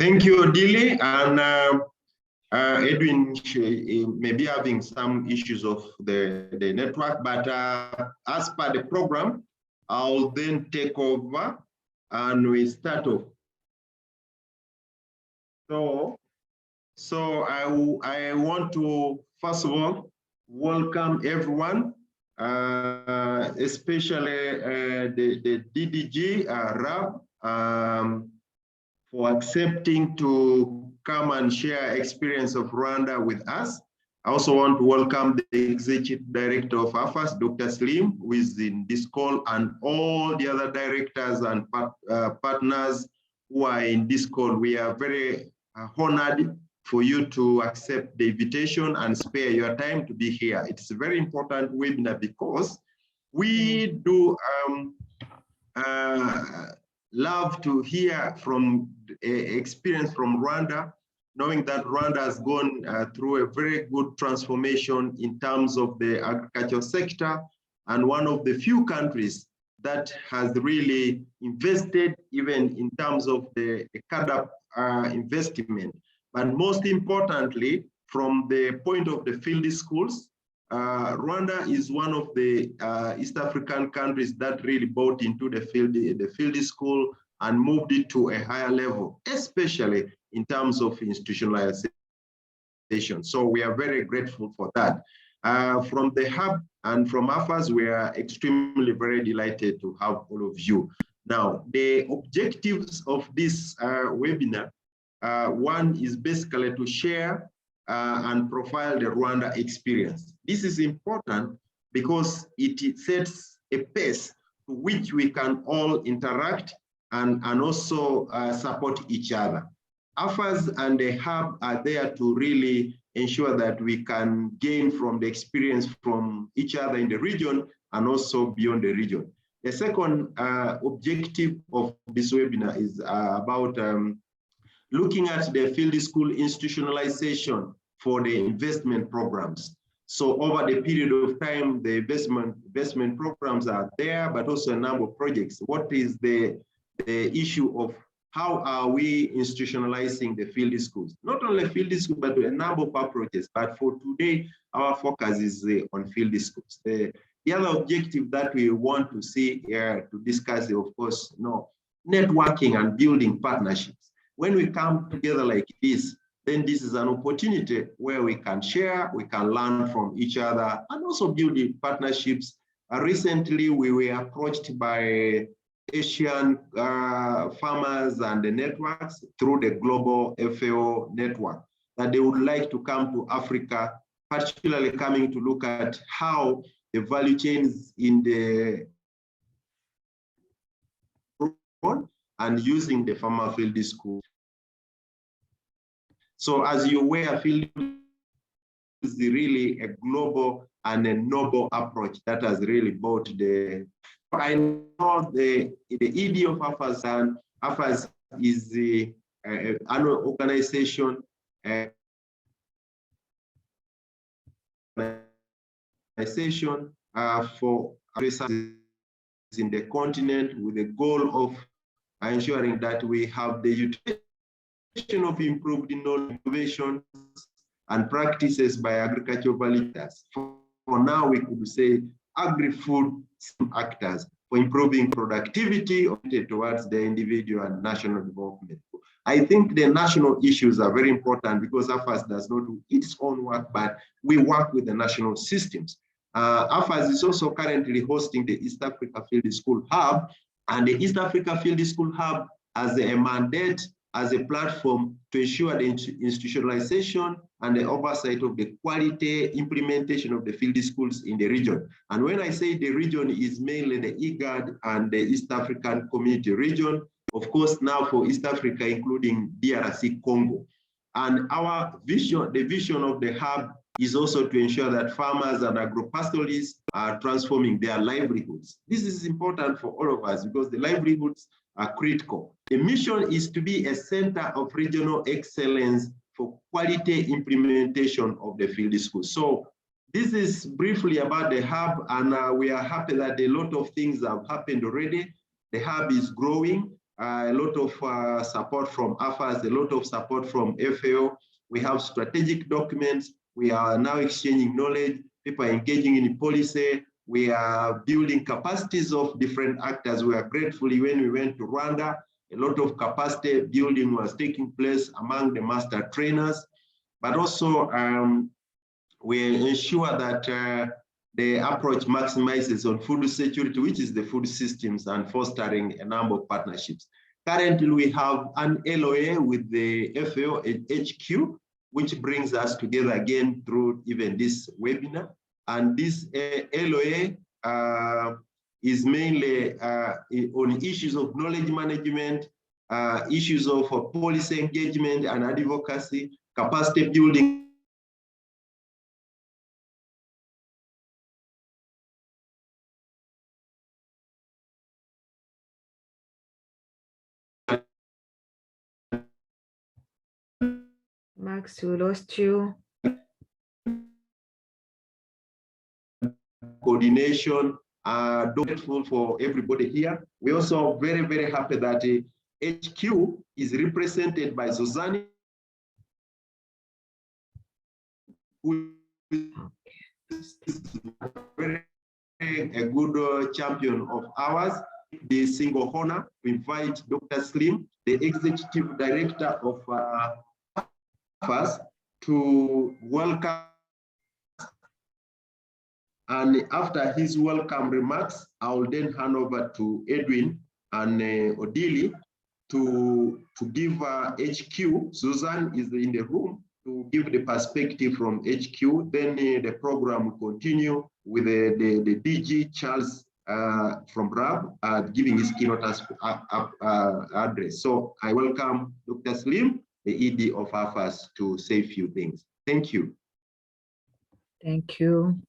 Thank you, Dili. And Edwin may be having some issues of the network, but as per the program, I'll then take over and we start off. So I want to, first of all, welcome everyone, especially the DDG, Rab, for accepting to come and share experience of Rwanda with us. I also want to welcome the Executive Director of AFAS, Dr. Slim, who is in this call, and all the other directors and partners who are in this call. We are very honored for you to accept the invitation and spare your time to be here. It's a very important webinar because we do love to hear from experience from Rwanda, knowing that Rwanda has gone through a very good transformation in terms of the agricultural sector, and one of the few countries that has really invested even in terms of the CADAP investment. But most importantly, from the point of the field schools, Rwanda is one of the East African countries that really bought into the field school and moved it to a higher level, especially in terms of institutionalization. So we are very grateful for that. From the hub and from AFAS, we are extremely very delighted to have all of you. Now, the objectives of this webinar, one is basically to share and profile the Rwanda experience. This is important because it sets a pace to which we can all interact and also support each other. AFAS and the hub are there to really ensure that we can gain from the experience from each other in the region and also beyond the region. The second objective of this webinar is about looking at the field school institutionalization for the investment programs. So over the period of time, the investment programs are there, but also a number of projects. What is the issue of how are we institutionalizing the field schools? Not only field schools, but a number of approaches. But for today, our focus is on field schools. The other objective that we want to see here to discuss is, of course, networking and building partnerships. When we come together like this, then this is an opportunity where we can share, we can learn from each other, and also build partnerships. Recently, we were approached by Asian farmers and the networks through the global FAO network that they would like to come to Africa, particularly coming to look at how the value chains in the and using the farmer field school. So as you're aware, field is really a global and a noble approach that has really brought the, I know the ED of AFAS, and AFAS is the annual organization for research in the continent with the goal of ensuring that we have the utilization of improved innovations and practices by agricultural validators. For now, we could say agri-food actors for improving productivity towards the individual and national development. I think the national issues are very important because AFAS does not do its own work, but we work with the national systems. AFAS is also currently hosting the East Africa Field School Hub, and the East Africa Field School Hub has a mandate as a platform to ensure the institutionalization and the oversight of the quality implementation of the field schools in the region. And when I say the region, is mainly the IGAD and the East African Community region, of course, now for East Africa, including DRC Congo. And our vision, the vision of the hub, is also to ensure that farmers and agro-pastoralists are transforming their livelihoods. This is important for all of us because the livelihoods are critical. The mission is to be a center of regional excellence for quality implementation of the field school. So this is briefly about the hub, and we are happy that a lot of things have happened already. The hub is growing. a lot of support from AFAS, a lot of support from FAO. We have strategic documents. We are now exchanging knowledge. People are engaging in policy. We are building capacities of different actors. We are gratefully when we went to Rwanda, a lot of capacity building was taking place among the master trainers, but also we ensure that the approach maximizes on food security, which is the food systems, and fostering a number of partnerships. Currently, we have an LOA with the FAO HQ, which brings us together again through even this webinar. And this LOA is mainly on issues of knowledge management, issues of policy engagement and advocacy, capacity building. Max, we lost you. Coordination, grateful for everybody here. We're also very, very happy that HQ is represented by Suzanne, who is a good champion of ours. The single honor to invite Dr. Slim, the executive director of AFAS, to welcome. And after his welcome remarks, I will then hand over to Edwin and Odili to give HQ. Susan is in the room to give the perspective from HQ. Then the program will continue with the DG Charles from RAB giving his keynote address. So I welcome Dr. Slim, the ED of AFAS, to say a few things. Thank you. Thank you.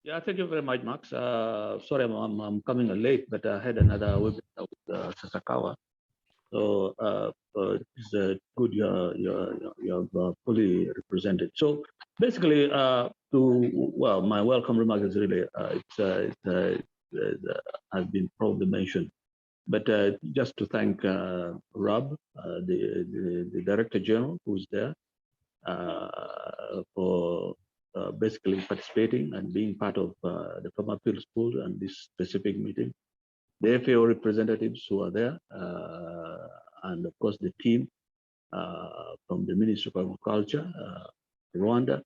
Yeah, thank you very much, Max. Sorry, I'm coming late, but I had another webinar with Sasakawa. So it's good you're fully represented. So basically, my welcome remark is really has been probably mentioned, but just to thank Rob, the Director General, who's there, for basically participating and being part of the Farmer Field School and this specific meeting. The FAO representatives who are there, and of course the team from the Ministry of Agriculture, Rwanda,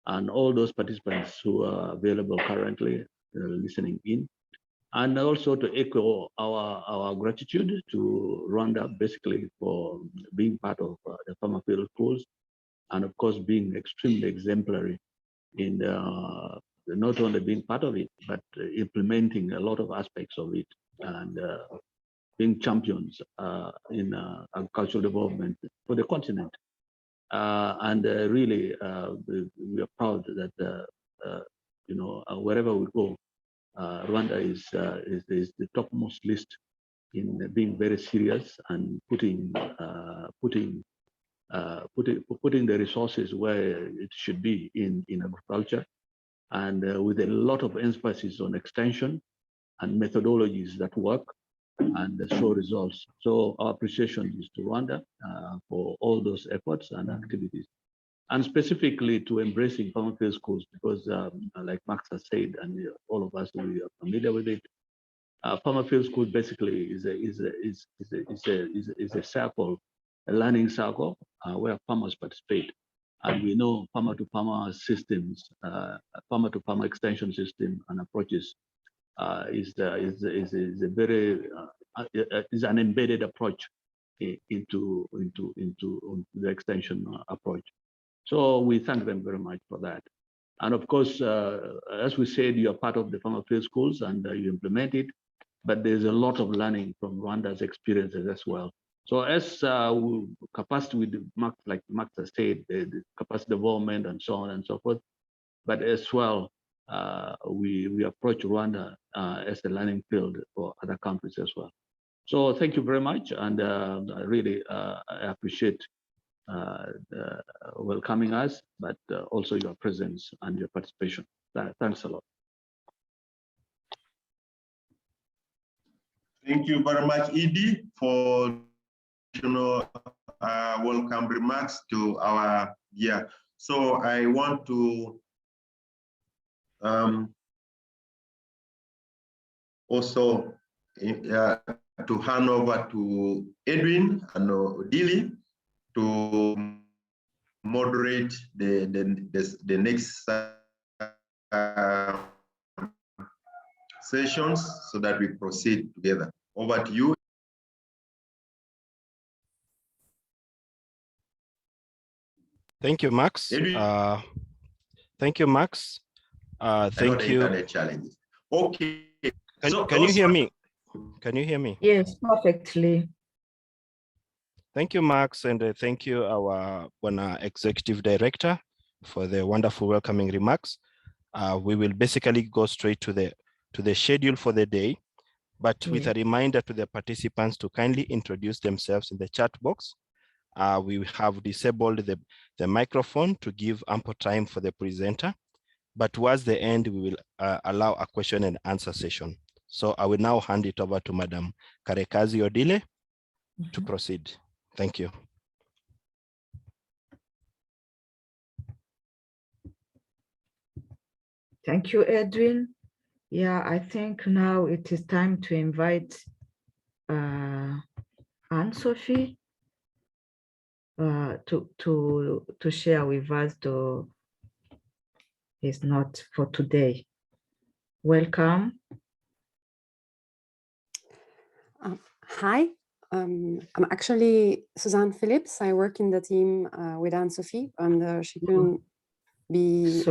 and all those participants who are available currently listening in. And also to echo our gratitude to Rwanda basically for being part of the Farmer Field Schools, and of course being extremely exemplary in not only being part of it, but implementing a lot of aspects of it, and being champions in agricultural development for the continent. And really, we are proud that wherever we go, Rwanda is the topmost list in being very serious and putting the resources where it should be in agriculture, and with a lot of emphasis on extension and methodologies that work and show results. So our appreciation is to Rwanda for all those efforts and activities, and specifically to embracing Farmer Field Schools, because like Max has said, and all of us, we are familiar with it. Farmer Field School basically is a circle, a learning circle where farmers participate. And we know farmer-to-farmer systems, farmer-to-farmer extension system and approaches is an embedded approach into the extension approach. So we thank them very much for that. And of course, as we said, you are part of the Farmer Field Schools and you implement it, but there's a lot of learning from Rwanda's experiences as well. So as capacity with Max, like Max has said, the capacity development and so on and so forth, but as well, we approach Rwanda as a learning field for other countries as well. So thank you very much, and I really appreciate welcoming us, but also your presence and your participation. Thanks a lot. Thank you very much, Edie, for welcome remarks to our year. So I want to also to hand over to Edwin and Odili to moderate the next sessions so that we proceed together. Over to you. Thank you, Max. Thank you, Max. Thank you. Challenges. Okay. Can you hear me? Can you hear me? Yes, perfectly. Thank you, Max, and thank you, our Executive Director, for the wonderful welcoming remarks. We will basically go straight to the schedule for the day, but with a reminder to the participants to kindly introduce themselves in the chat box. We have disabled the microphone to give ample time for the presenter, but towards the end, we will allow a question and answer session. So I will now hand it over to Madam Karekazi Odile to proceed. Thank you. Thank you, Edwin. Yeah, I think now it is time to invite Anne-Sophie to share with us his notes for today. Welcome. Hi, I'm actually Suzanne Phillips. I work in the team with Anne-Sophie, and she couldn't be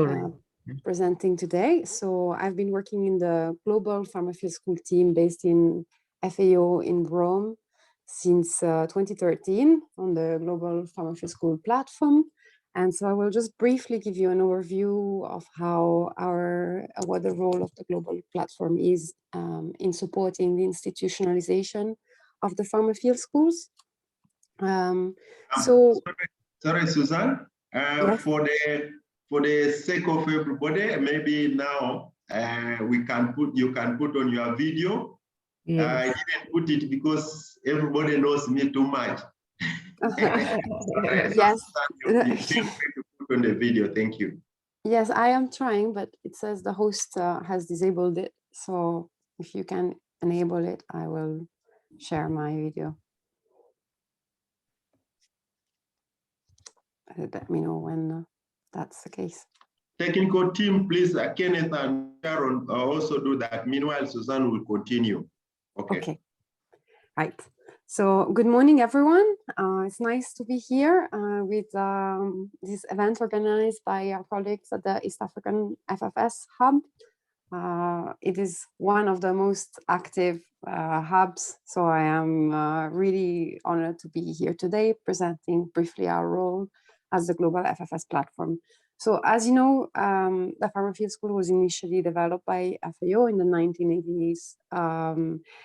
presenting today. So I've been working in the Global Pharma Field School team based in FAO in Rome since 2013 on the Global Pharma Field School platform. And so I will just briefly give you an overview of how what the role of the global platform is in supporting the institutionalization of the pharma field schools. Sorry, Suzanne. Yes. For the sake of everybody, maybe now you can put on your video. Yes. I didn't put it because everybody knows me too much. Yes. Feel free to put on the video. Thank you. Yes, I am trying, but it says the host has disabled it. So if you can enable it, I will share my video. Let me know when that's the case. Technical team, please, Kenneth and Sharon also do that. Meanwhile, Suzanne will continue. Okay. Right. So good morning, everyone. It's nice to be here with this event organized by our colleagues at the East African FFS Hub. It is one of the most active hubs, so I am really honored to be here today presenting briefly our role as the global FFS platform. So as you know, the Pharma Field School was initially developed by FAO in the 1980s,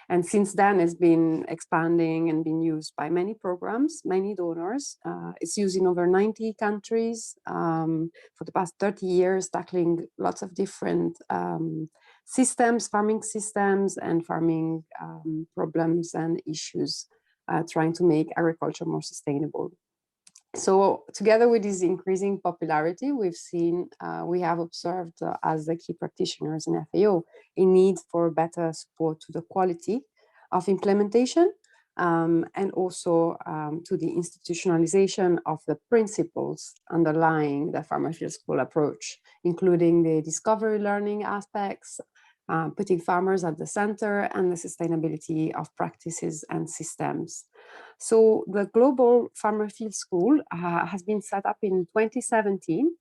and since then it's been expanding and been used by many programs, many donors. It's used in over 90 countries for the past 30 years, tackling lots of different systems, farming systems and farming problems and issues, trying to make agriculture more sustainable. So together with this increasing popularity, we have observed as the key practitioners in FAO a need for better support to the quality of implementation and also to the institutionalization of the principles underlying the Pharma Field School approach, including the discovery learning aspects, putting farmers at the center, and the sustainability of practices and systems. So the Global Pharma Field School has been set up in 2017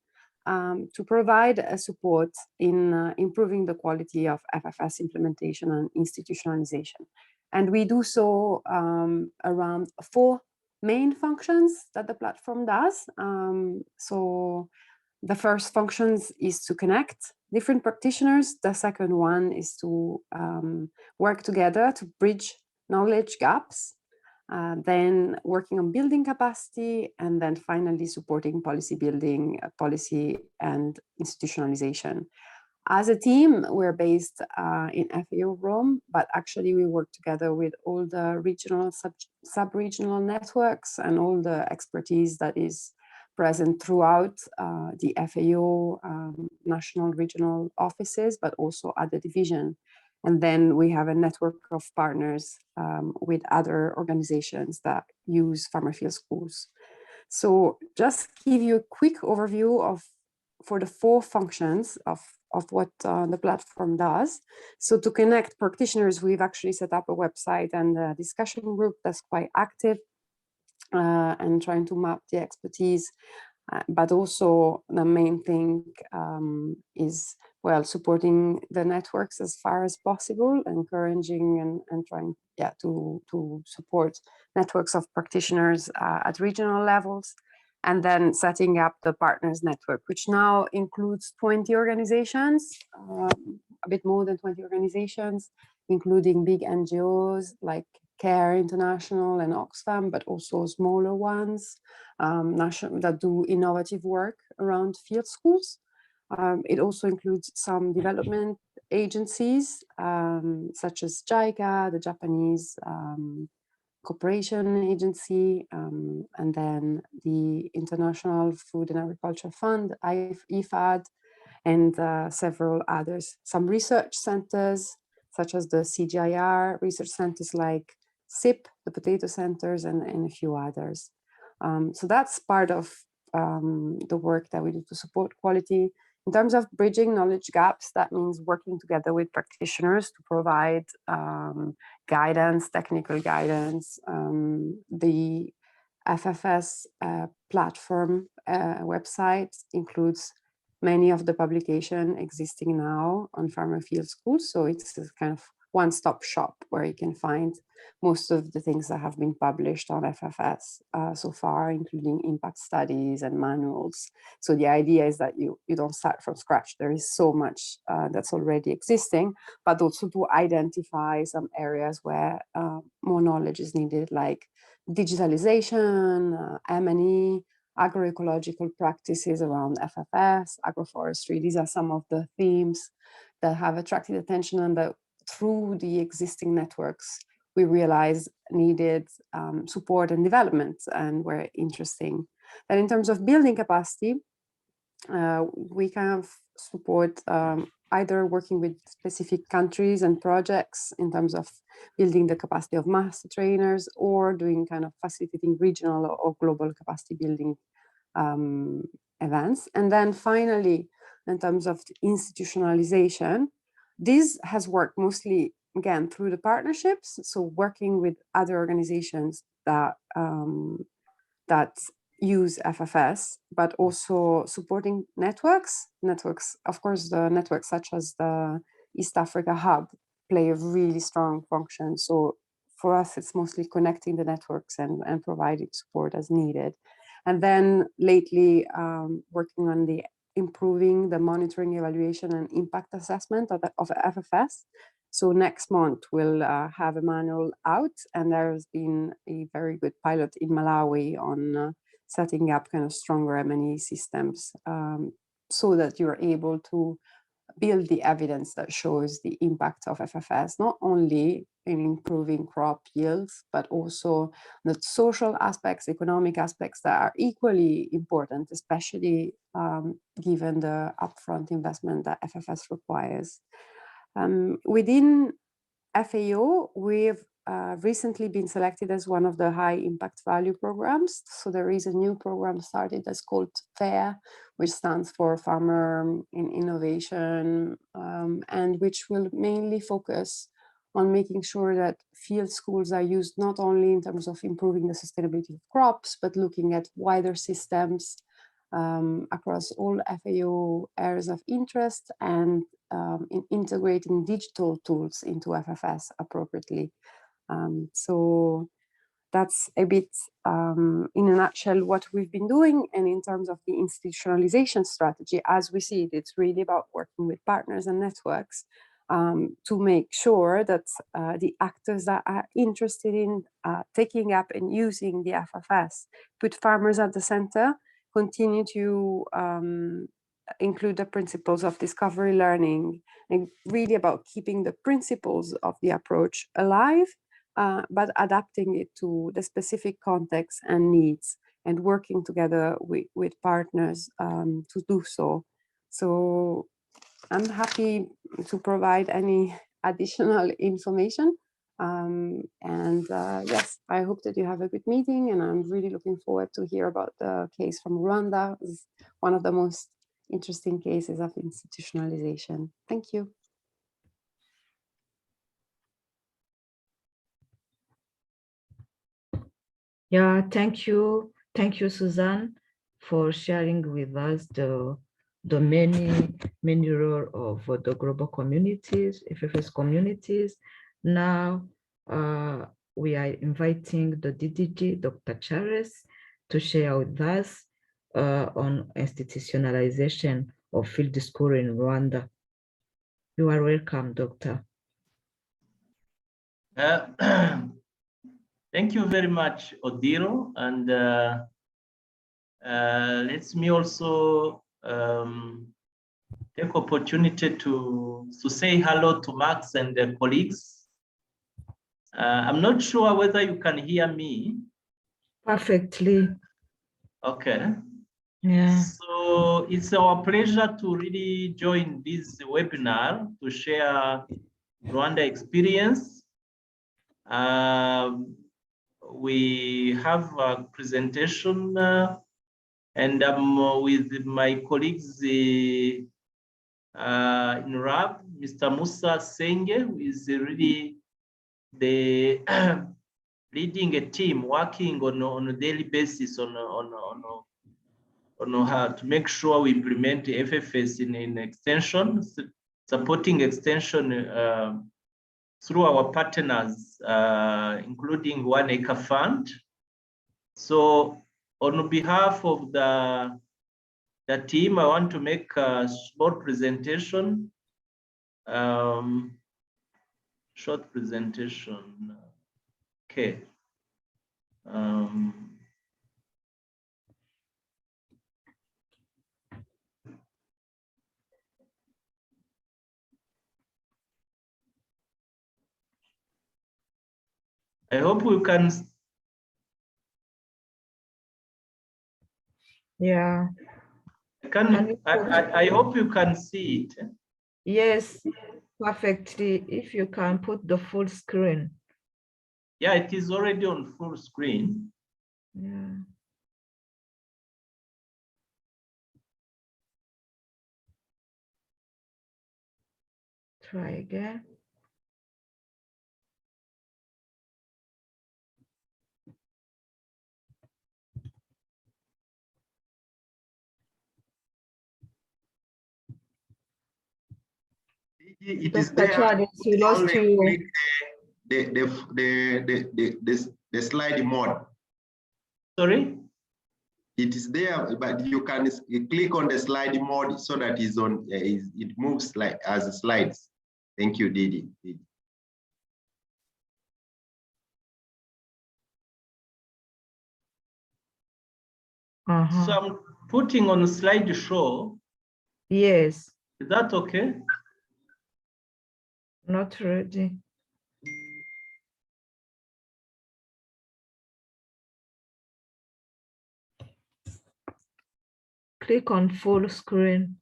to provide a support in improving the quality of FFS implementation and institutionalization. And we do so around 4 main functions that the platform does. So the first function is to connect different practitioners. The second one is to work together to bridge knowledge gaps. Then working on building capacity, and then finally supporting policy building, policy and institutionalization. As a team, we're based in FAO Rome, but actually we work together with all the regional, sub-regional networks and all the expertise that is present throughout the FAO national regional offices, but also at the division. And then we have a network of partners with other organizations that use farmer field schools. So just give you a quick overview of for the 4 functions of what the platform does. So to connect practitioners, we've actually set up a website and a discussion group that's quite active and trying to map the expertise. But also the main thing is, well, supporting the networks as far as possible, encouraging and trying to support networks of practitioners at regional levels, and then setting up the partners network, which now includes 20 organizations, a bit more than 20 organizations, including big NGOs like CARE International and Oxfam, but also smaller ones that do innovative work around field schools. It also includes some development agencies, such as JICA, the Japanese Cooperation Agency, and then the International Food and Agriculture Fund, IFAD, and several others. Some research centers, such as the CGIAR, research centers like SIP, the potato centers, and a few others. So that's part of the work that we do to support quality. In terms of bridging knowledge gaps, that means working together with practitioners to provide guidance, technical guidance. The FFS platform website includes many of the publications existing now on farmer field schools. So it's a kind of one-stop shop where you can find most of the things that have been published on FFS so far, including impact studies and manuals. So the idea is that you don't start from scratch. There is so much that's already existing, but also to identify some areas where more knowledge is needed, like digitalization, M&E, agroecological practices around FFS, agroforestry. These are some of the themes that have attracted attention and that through the existing networks, we realized needed support and development and were interesting. And in terms of building capacity, we kind of support either working with specific countries and projects in terms of building the capacity of master trainers, or doing kind of facilitating regional or global capacity building events. And then finally, in terms of the institutionalization, this has worked mostly, again, through the partnerships. So working with other organizations that use FFS, but also supporting networks. Networks, of course, the networks such as the East Africa Hub play a really strong function. So for us, it's mostly connecting the networks and providing support as needed. And then lately, working on the improving the monitoring, evaluation, and impact assessment of FFS. So next month, we'll have a manual out, and there's been a very good pilot in Malawi on setting up kind of stronger M&E systems so that you're able to build the evidence that shows the impact of FFS, not only in improving crop yields, but also the social aspects, economic aspects that are equally important, especially given the upfront investment that FFS requires. Within FAO, we've recently been selected as one of the high impact value programs. So there is a new program started that's called FAIR, which stands for Farmer in Innovation, and which will mainly focus on making sure that field schools are used not only in terms of improving the sustainability of crops, but looking at wider systems across all FAO areas of interest, and in integrating digital tools into FFS appropriately. So that's a bit, in a nutshell, what we've been doing. And in terms of the institutionalization strategy, as we see it, it's really about working with partners and networks to make sure that the actors that are interested in taking up and using the FFS put farmers at the center, continue to include the principles of discovery learning, and really about keeping the principles of the approach alive, but adapting it to the specific context and needs, and working together with partners to do so. So I'm happy to provide any additional information. Yes, I hope that you have a good meeting, and I'm really looking forward to hear about the case from Rwanda. It's one of the most interesting cases of institutionalization. Thank you. Yeah, thank you. Thank you, Suzanne, for sharing with us the many role of the global communities, FFS communities. Now we are inviting the DDG, Dr. Charles, to share with us on institutionalization of field school in Rwanda. You are welcome, Doctor. Thank you very much, Odilo, and let me also take opportunity to say hello to Max and the colleagues. I'm not sure whether you can hear me. Perfectly. Okay. Yeah. So it's our pleasure to really join this webinar to share Rwanda experience. We have a presentation and I'm with my colleagues in RAB, Mr. Musa Senge, who is really the leading a team working on a daily basis on how to make sure we implement the FFS in extension, supporting extension through our partners, including One Acre Fund. So on behalf of the team, I want to make a small presentation, short presentation. Okay. I hope we can. Yeah. I hope you can see it. Yes, perfectly. If you can put the full screen. Yeah, it is already on full screen. Yeah. Try again. It is Dr. there. Charles, we lost you. The slide mode. Sorry? It is there, but you can click on the slide mode so that it's on. It moves like as slides. Thank you, Didi. So I'm putting on a slideshow. Yes. Is that okay? Not ready. Click on full screen.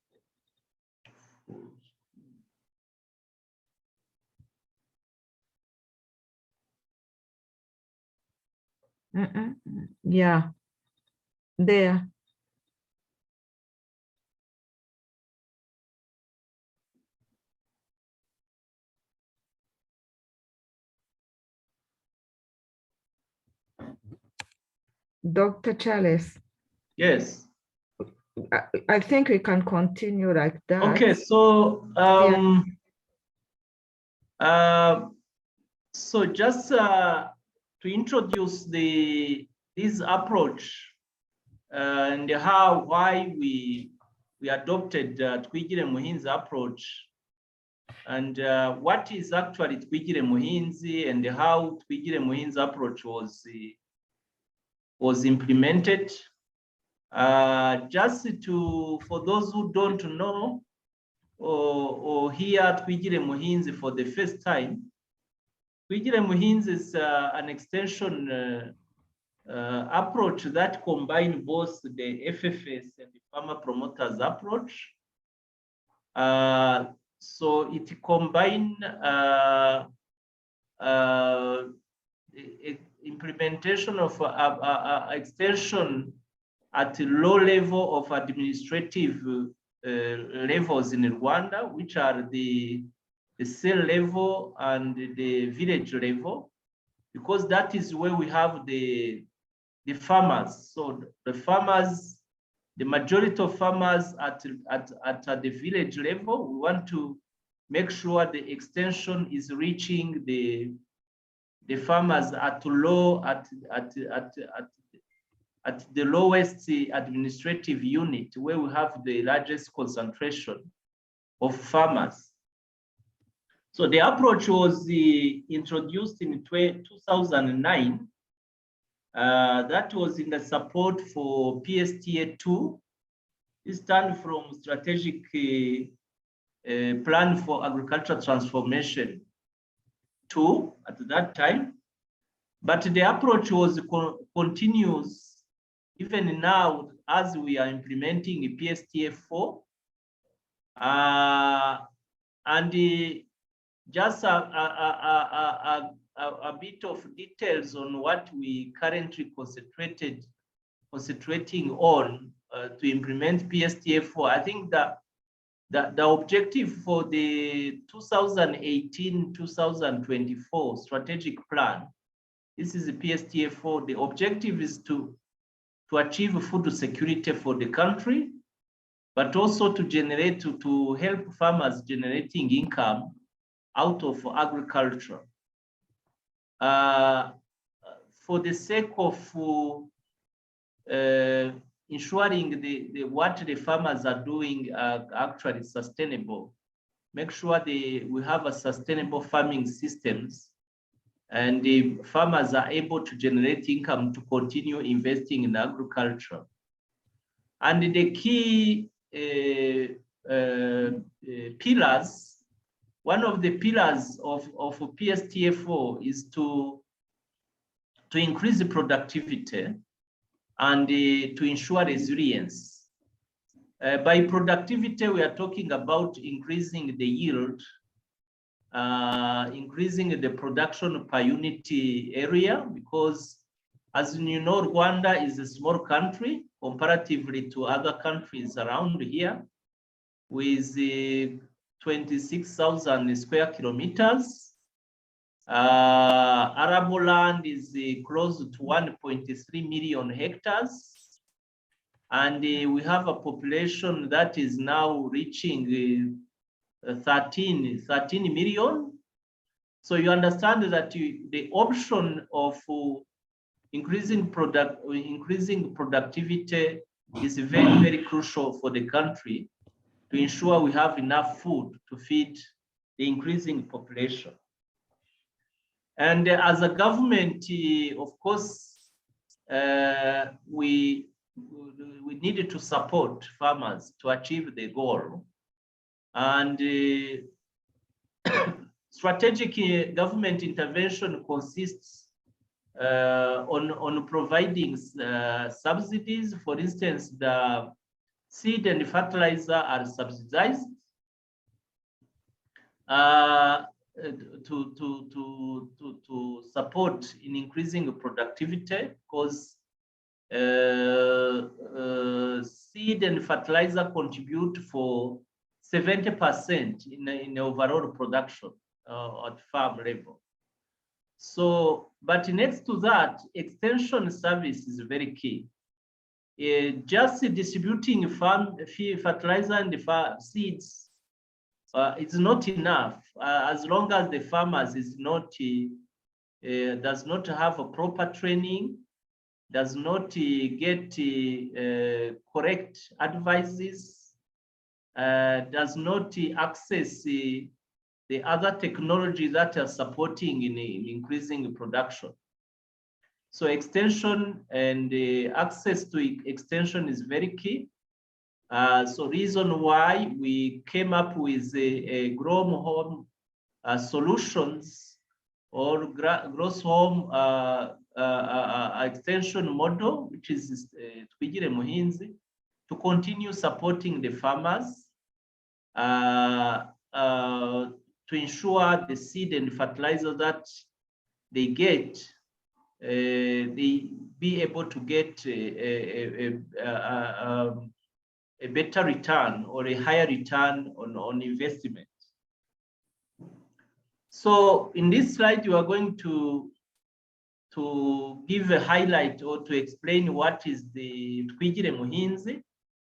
Yeah, there. Dr. Charles. Yes. I think we can continue like that. Okay, so so just to introduce this approach and why we adopted Twigire Muhinzi approach, and what is actually Twigire Muhinzi and how Twigire Muhinzi approach was implemented. Just for those who don't know or hear Twigire Muhinzi for the first time, Twigire Muhinzi is an extension approach that combines both the FFS and the farmer promoters approach. So it combines implementation of extension at a low level of administrative levels in Rwanda, which are the cell level and the village level, because that is where we have the farmers. So the farmers, the majority of farmers at the village level, we want to make sure the extension is reaching the farmers at the lowest administrative unit, where we have the largest concentration of farmers. So the approach was introduced in 2009. That was in the support for PSTA2. It stands from Strategic Plan for Agricultural Transformation 2 at that time. But the approach was continuous even now as we are implementing PSTA4. And just a bit of details on what we currently concentrating on to implement PSTA4. I think that the objective for the 2018-2024 strategic plan, this is the PSTA4. The objective is to achieve food security for the country, but also to generate, to help farmers generating income out of agriculture. For the sake of ensuring what the farmers are doing actually sustainable, make sure we have a sustainable farming systems, and the farmers are able to generate income to continue investing in agriculture. And the key pillars, one of the pillars of PSTA4 is to increase the productivity and to ensure resilience. By productivity, we are talking about increasing the yield, increasing the production per unit area, because as you know, Rwanda is a small country comparatively to other countries around here, with 26,000 square kilometers. Arable land is close to 1.3 million hectares. And we have a population that is now reaching 13 million. So you understand that the option of increasing productivity is very, very crucial for the country to ensure we have enough food to feed the increasing population. And as a government, of course, we needed to support farmers to achieve the goal. And strategic government intervention consists on providing subsidies. For instance, the seed and fertilizer are subsidized to support in increasing productivity, because seed and fertilizer contribute for 70% in the overall production at farm level. So, but next to that, extension service is very key. Just distributing fertilizer and seeds it's not enough as long as the farmers is not does not have a proper training, does not get correct advices, does not access the other technology that are supporting in increasing production. So extension and access to extension is very key. So reason why we came up with a grow home solutions or gross home extension model, which is Twigire Muhinzi, to continue supporting the farmers to ensure the seed and fertilizer that they get, they be able to get a better return or a higher return on investment. So in this slide, you are going to give a highlight or to explain what is the Twigire Muhinzi.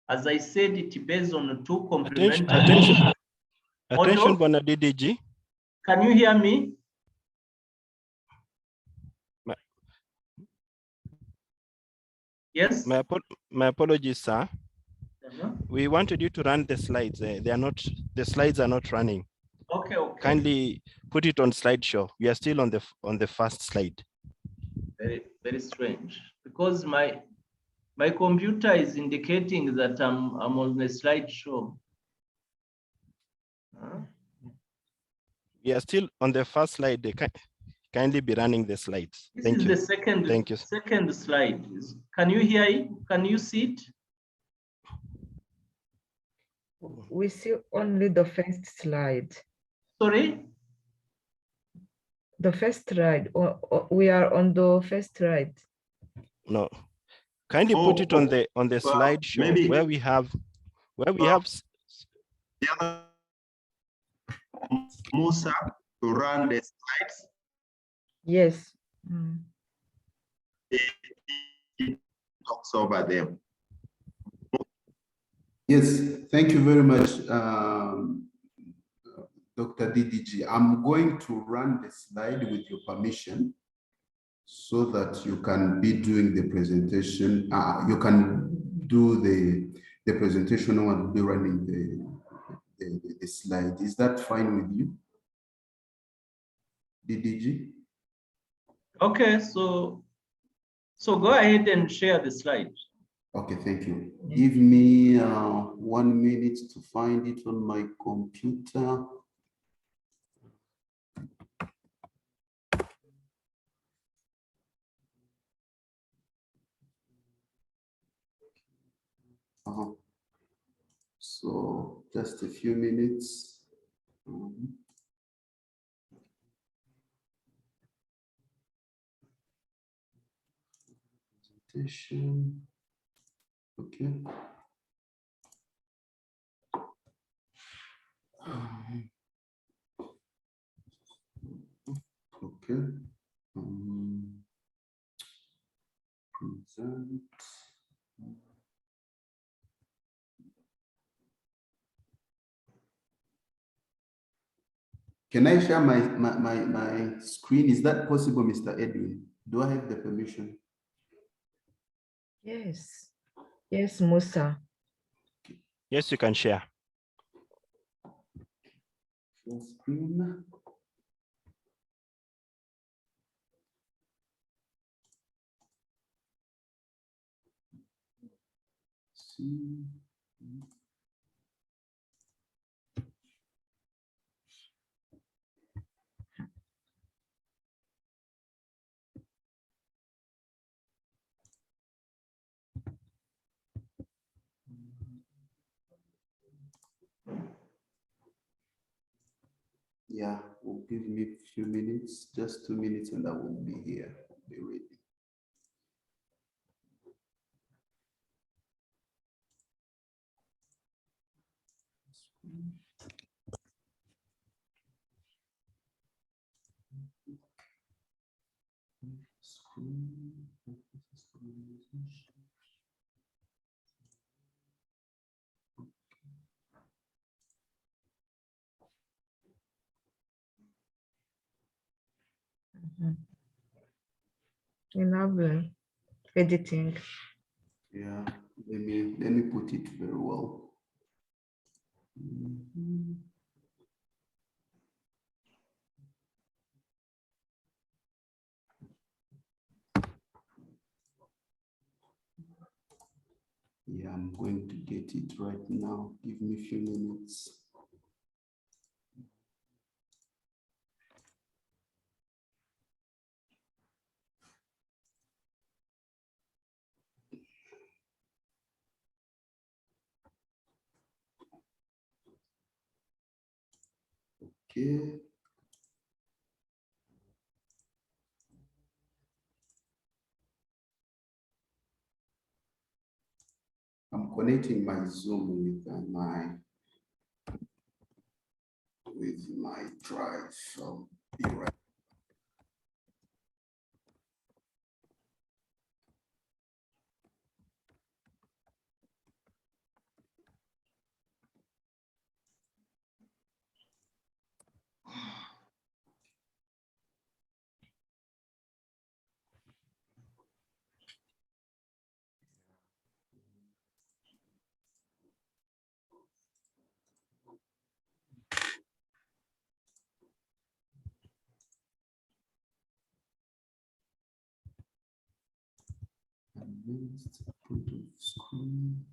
As I said, it based on two complementary Attention, Bwana DDG. Can you hear me? Yes. My apologies, sir. We wanted you to run the slides. The slides are not running. Okay. Kindly put it on slideshow. We are still on the first slide. Very, very strange, because my computer is indicating that I'm on the slideshow. We are still on the first slide. They kindly be running the slides. Thank you. This is the second. Thank you. Second slide. Can you hear it? Can you see it? We see only the first slide. Sorry? The first slide. We are on the first slide. No. Kindly put it on the slideshow maybe where we have the other Musa to run the slides. Yes. He talks over them. Yes, thank you very much, Dr. DDG. I'm going to run the slide with your permission so that you can be doing the presentation. You can do the presentation and be running the slide. Is that fine with you, DDG? Okay, so go ahead and share the slide. Okay, thank you. Give me 1 minute to find it on my computer. So just a few minutes. Presentation. Okay. Okay. Present. Can I share my screen? Is that possible, Mr. Edwin? Do I have the permission? Yes. Yes, Musa. Yes, you can share. Full screen. See. Yeah, will give me a few minutes, just 2 minutes, and I will be here, be ready. Enable editing. Yeah, let me put it very well. I'm going to get it right now. Give me a few minutes. Okay. I'm connecting my Zoom with my drive. So be right. Advanced print of screen.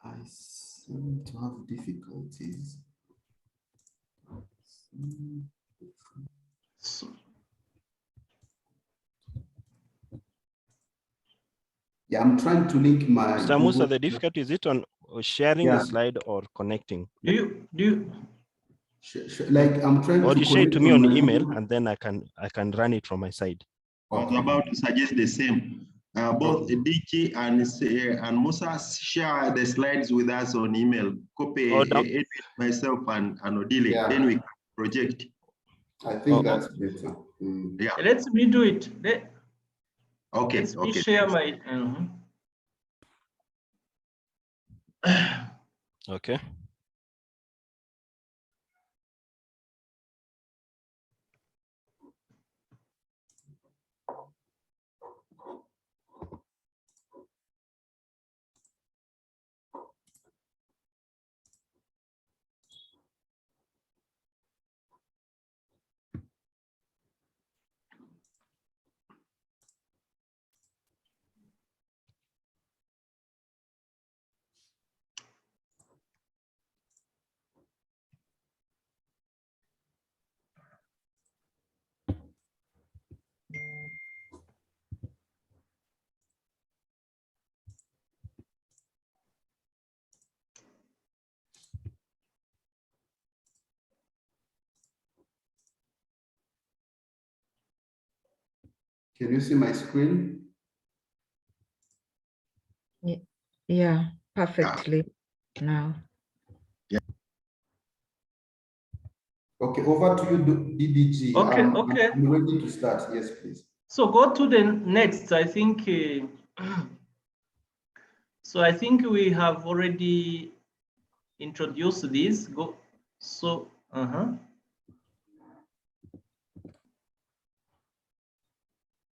I seem to have difficulties. Yeah, I'm trying to link my. Mr. Musa, the difficulty is it on sharing the slide or connecting? Do you like I'm trying or to you share it to me connect on my email Google. and then I can run it from my side. I was about to suggest the same. Both DG and Musa share the slides with us on email. Copy edit myself and Odile. Yeah. Then we can project. I think that's better. Yeah. Let me do it. Okay. Let me Okay. share Thanks. my. Okay. Can you see my screen? Yeah, perfectly now. Yeah. Okay, over to you, DDG. Okay, I'm ready to start. Yes, please. So go to the next. I think. So I think we have already introduced this. Go. So.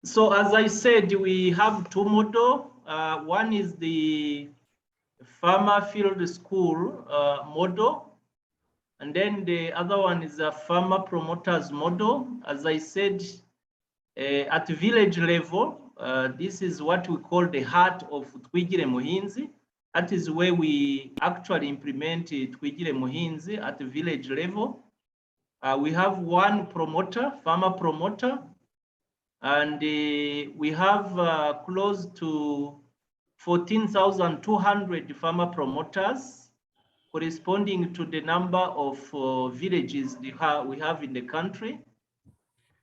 So as I said, we have two models. One is the farmer field school model, and then the other one is a farmer promoters model. As I said, at village level, this is what we call the heart of Twigire Muhinzi. That is where we actually implement Twigire Muhinzi at the village level. We have one promoter, farmer promoter, and we have close to 14,200 farmer promoters, corresponding to the number of villages we have in the country.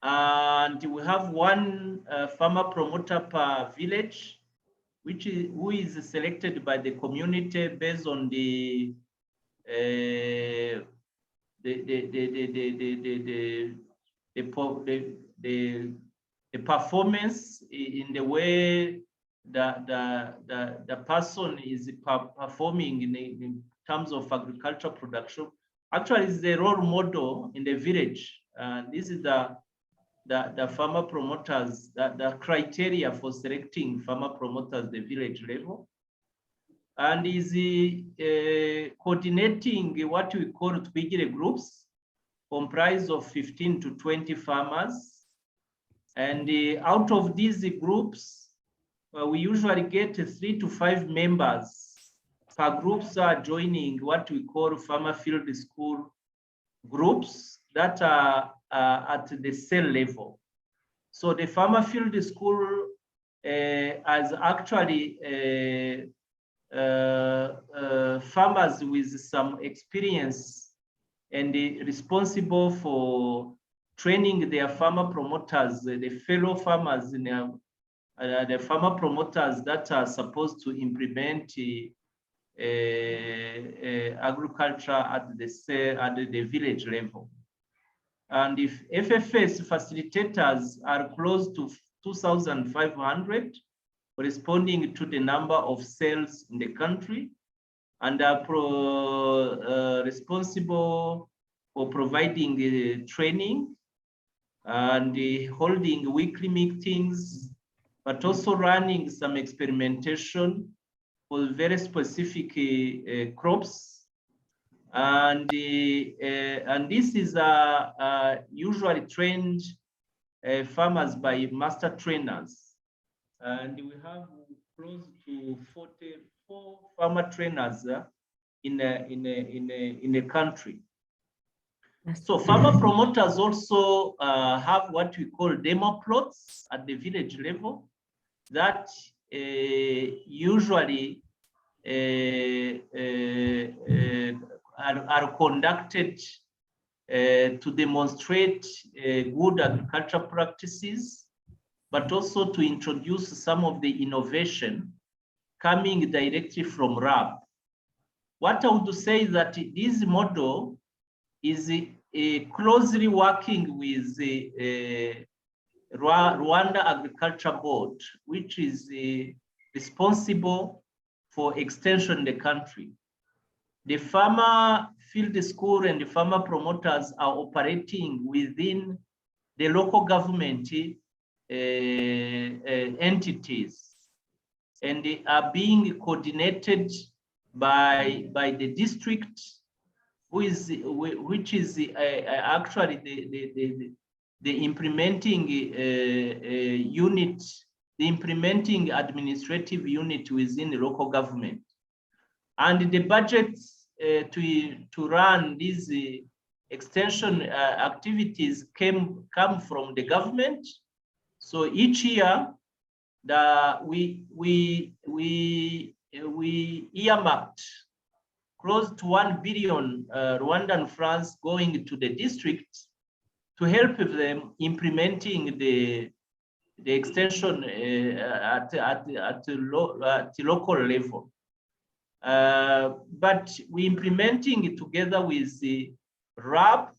And we have one farmer promoter per village, who is selected by the community based on the performance in the way the person is performing in terms of agricultural production. Actually, it's the role model in the village. This is the farmer promoters, the criteria for selecting farmer promoters, the village level. And is coordinating what we call Twigire groups, comprised of 15 to 20 farmers. And out of these groups, we usually get 3 to 5 members per groups are joining what we call farmer field school groups that are at the cell level. So the farmer field school has actually farmers with some experience and responsible for training their farmer promoters, the fellow farmers, in the farmer promoters that are supposed to implement agriculture at the village level. And if FFS facilitators are close to 2,500, corresponding to the number of cells in the country, and are responsible for providing training and holding weekly meetings, but also running some experimentation for very specific crops. And this is usually trained farmers by master trainers. And we have close to 44 farmer trainers in the country. So farmer promoters also have what we call demo plots at the village level that usually are conducted to demonstrate good agricultural practices, but also to introduce some of the innovation coming directly from RAB. What I would say is that this model is closely working with the Rwanda Agriculture Board, which is responsible for extension in the country. The farmer field school and the farmer promoters are operating within the local government entities, and they are being coordinated by the district, which is actually the implementing unit, the implementing administrative unit within the local government. And the budgets to run these extension activities come from the government. So each year, we earmarked close to 1 billion Rwandan francs going to the district to help them implementing the extension at the local level. But we implementing it together with the RAB,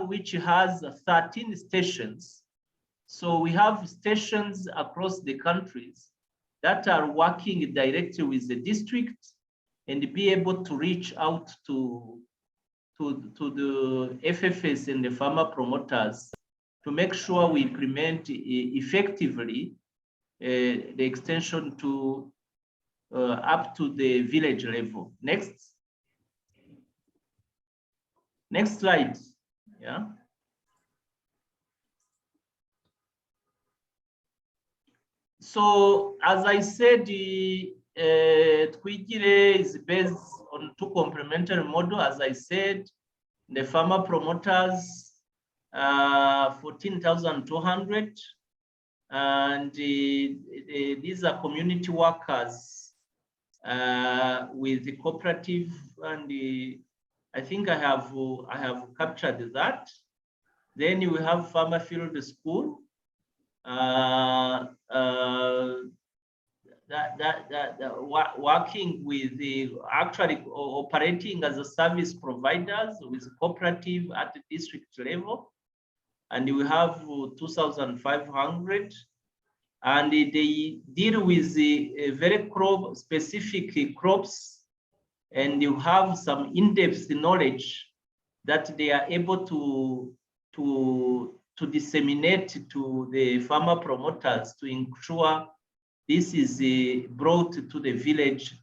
which has 13 stations. So we have stations across the countries that are working directly with the district and be able to reach out to the FFS and the farmer promoters to make sure we implement effectively the extension to up to the village level. Next slide. Yeah. So as I said, Twigire is based on 2 complementary models. As I said, the farmer promoters 14,200, and these are community workers with the cooperative, and I think I have captured that. Then we have farmer field school. Working with the actually operating as a service providers with cooperative at the district level, and we have 2,500, and they deal with the very specific crops, and you have some in-depth knowledge that they are able to disseminate to the farmer promoters to ensure this is brought to the village,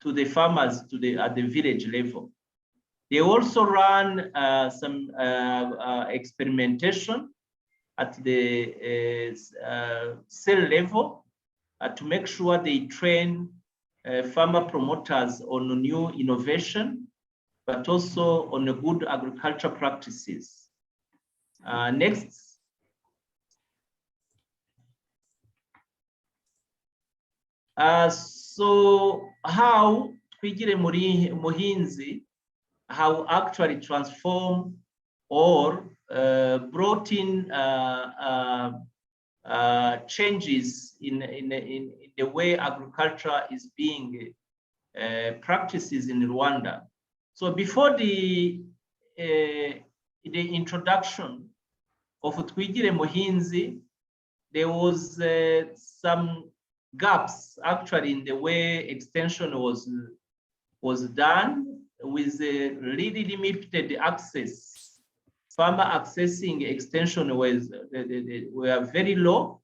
to the farmers at the village level. They also run some experimentation at the cell level to make sure they train farmer promoters on new innovation, but also on good agriculture practices. Next. So how Twigire Muhinzi have actually transformed or brought in changes in the way agriculture is being practices in Rwanda. So before the introduction of Twigire Muhinzi, there was some gaps actually in the way extension was done, with really limited access. Farmer accessing extension were very low.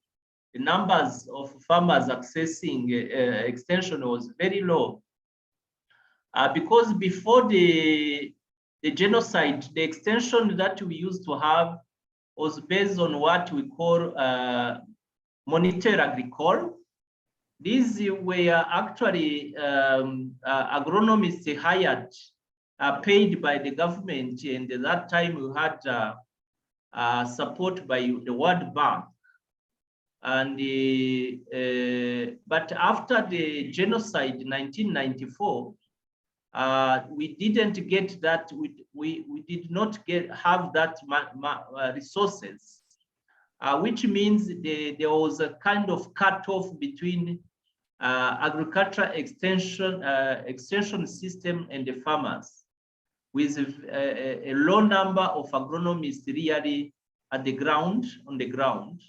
The numbers of farmers accessing extension was very low. Because before the genocide, the extension that we used to have was based on what we call moniteur agricole. These were actually agronomists hired, paid by the government, and at that time we had support by the World Bank. And but after the genocide in 1994, we didn't get that. We did not have that resources, which means there was a kind of cutoff between agricultural extension system and the farmers, with a low number of agronomists really at the ground, on the ground.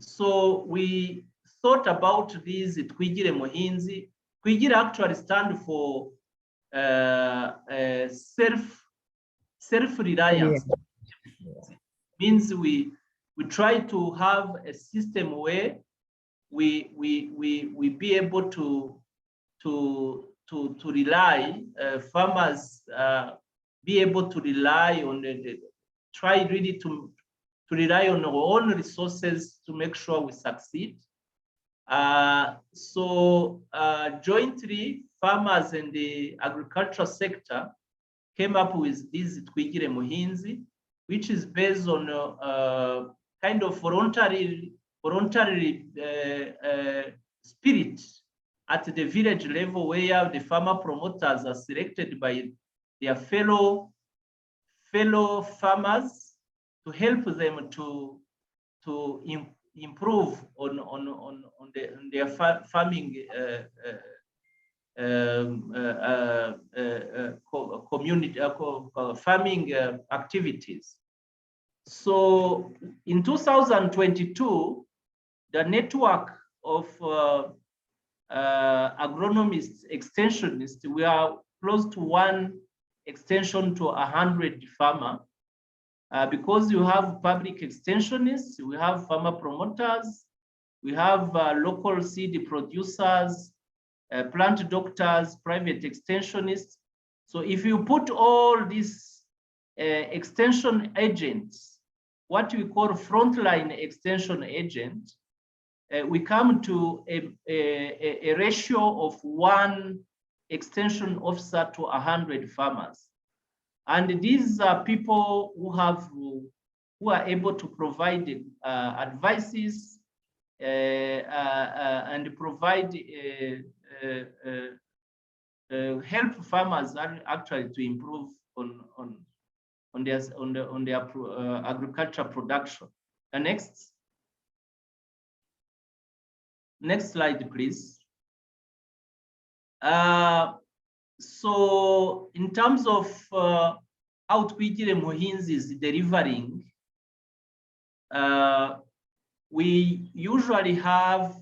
So we thought about this Twigire Muhinzi. Twigire actually stand for self-reliance. Means we try to have a system where we be able to rely, farmers be able to rely on try really to rely on our own resources to make sure we succeed. So jointly, farmers and the agricultural sector came up with this Twigire Muhinzi, which is based on kind of voluntary spirit at the village level, where the farmer promoters are selected by their fellow farmers to help them to improve on their farming community farming activities. So in 2022, the network of agronomists, extensionists, we are close to one extension to 100 farmer. Because you have public extensionists, we have farmer promoters, we have local seed producers, plant doctors, private extensionists. So if you put all these extension agents, what we call frontline extension agent, we come to a ratio of 1 extension officer to 100 farmers. And these are people who are able to provide advices and provide help farmers actually to improve on their agriculture production. Next slide, please. So in terms of how Twigire Muhinzi is delivering, we usually have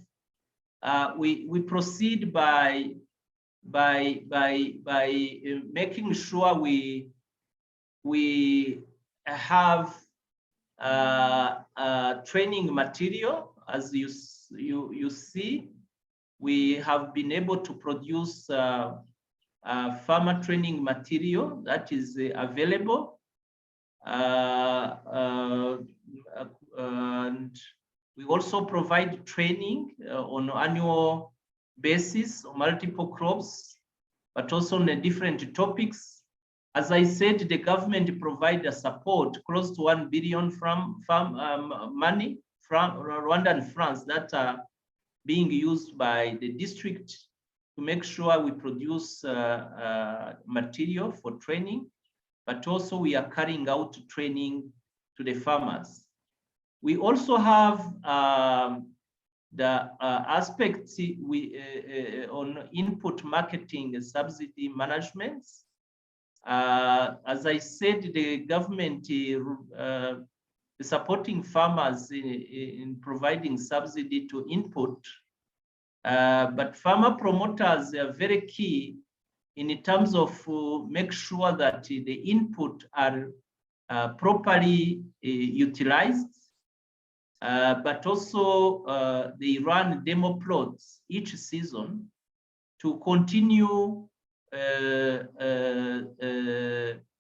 we proceed by making sure we have training material. As you see, we have been able to produce farmer training material that is available. and we also provide training on annual basis on multiple crops, but also on different topics. As I said, the government provides a support close to 1 billion from money from Rwanda and France that are being used by the district to make sure we produce material for training, but also we are carrying out training to the farmers. We also have the aspects on input marketing and subsidy management. As I said, the government is supporting farmers in providing subsidy to input, but farmer promoters are very key in terms of make sure that the input are properly utilized, but also they run demo plots each season to continue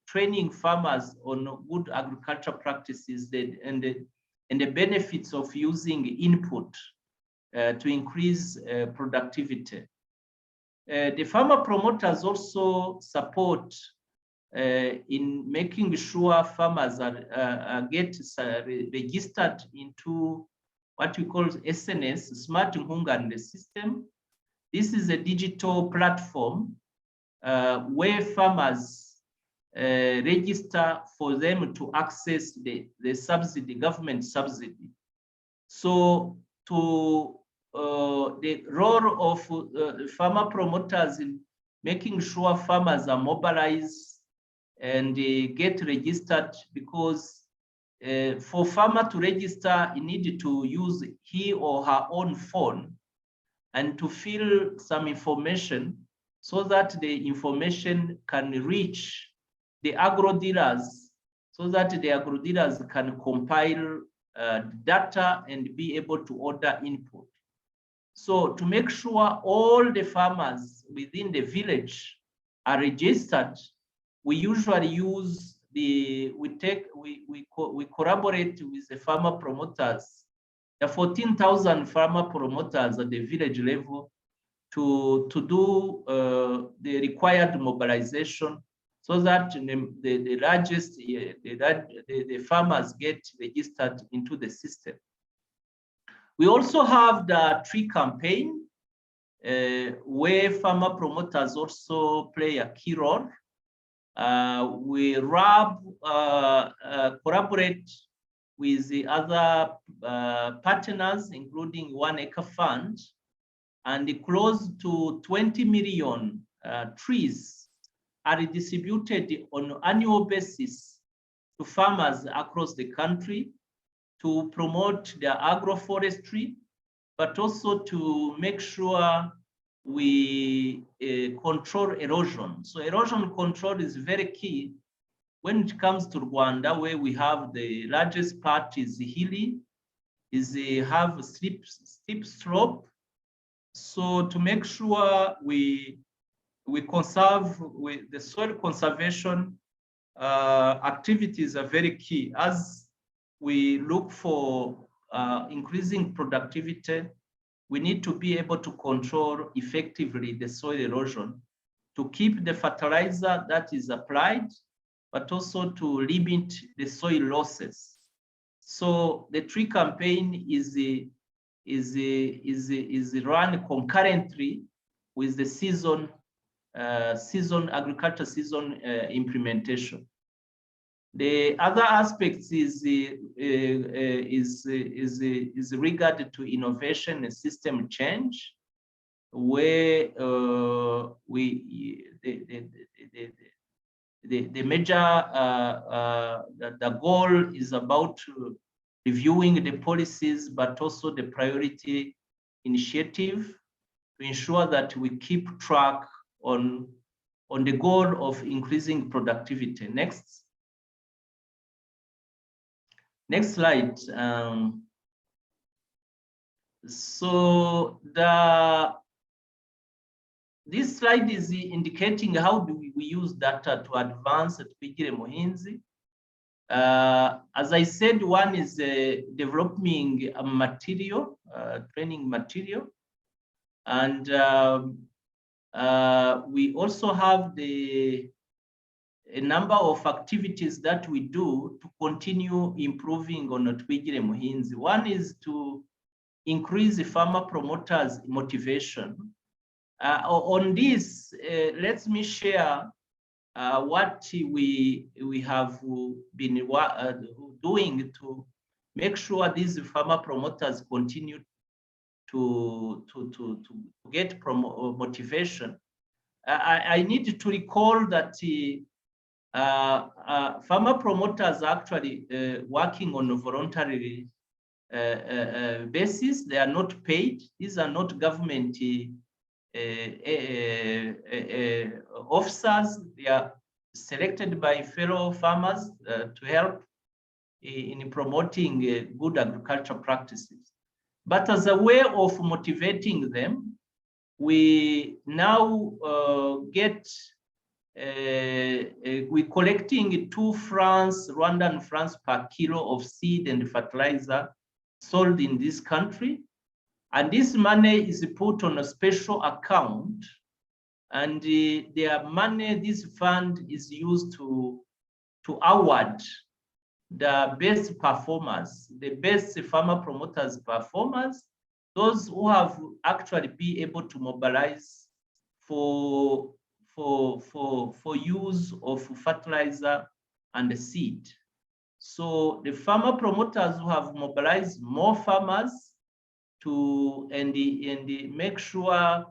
training farmers on good agricultural practices and the benefits of using input to increase productivity. The farmer promoters also support in making sure farmers are get registered into what we call SNS, Smart Ngungane system. This is a digital platform where farmers register for them to access the subsidy, government subsidy. So to the role of farmer promoters in making sure farmers are mobilized and get registered, because for farmer to register, he needed to use he or her own phone and to fill some information so that the information can reach the agro dealers, so that the agro dealers can compile data and be able to order input. So to make sure all the farmers within the village are registered, we usually use we collaborate with the farmer promoters, the 14,000 farmer promoters at the village level to do the required mobilization so that the largest, the farmers get registered into the system. We also have the tree campaign where farmer promoters also play a key role. We collaborate with the other partners, including 1 Acre Fund, and close to 20 million trees are distributed on an annual basis to farmers across the country to promote their agroforestry, but also to make sure we control erosion. So erosion control is very key when it comes to Rwanda, where we have the largest part is hilly, have a steep slope. So to make sure we conserve, the soil conservation activities are very key as we look for increasing productivity. We need to be able to control effectively the soil erosion to keep the fertilizer that is applied, but also to limit the soil losses. So the tree campaign is run concurrently with the agriculture season implementation. The other aspects is regarded to innovation and system change, where the major the goal is about reviewing the policies, but also the priority initiative to ensure that we keep track on the goal of increasing productivity. Next slide. So this slide is indicating how do we use data to advance at Pigire Muhinzi. As I said, one is developing a material, training material. And we also have a number of activities that we do to continue improving on Twigire Muhinzi. One is to increase the farmer promoters' motivation. On this, let me share what we have been doing to make sure these farmer promoters continue to get motivation. I need to recall that farmer promoters are actually working on a voluntary basis. They are not paid. These are not government officers. They are selected by fellow farmers to help in promoting good agricultural practices. But as a way of motivating them, we now we're collecting 2 francs, Rwandan francs per kilo of seed and fertilizer sold in this country. And this money is put on a special account, and their money, this fund is used to award the best performers, the best farmer promoters performers, those who have actually been able to mobilize for use of fertilizer and seed. So the farmer promoters who have mobilized more farmers to and make sure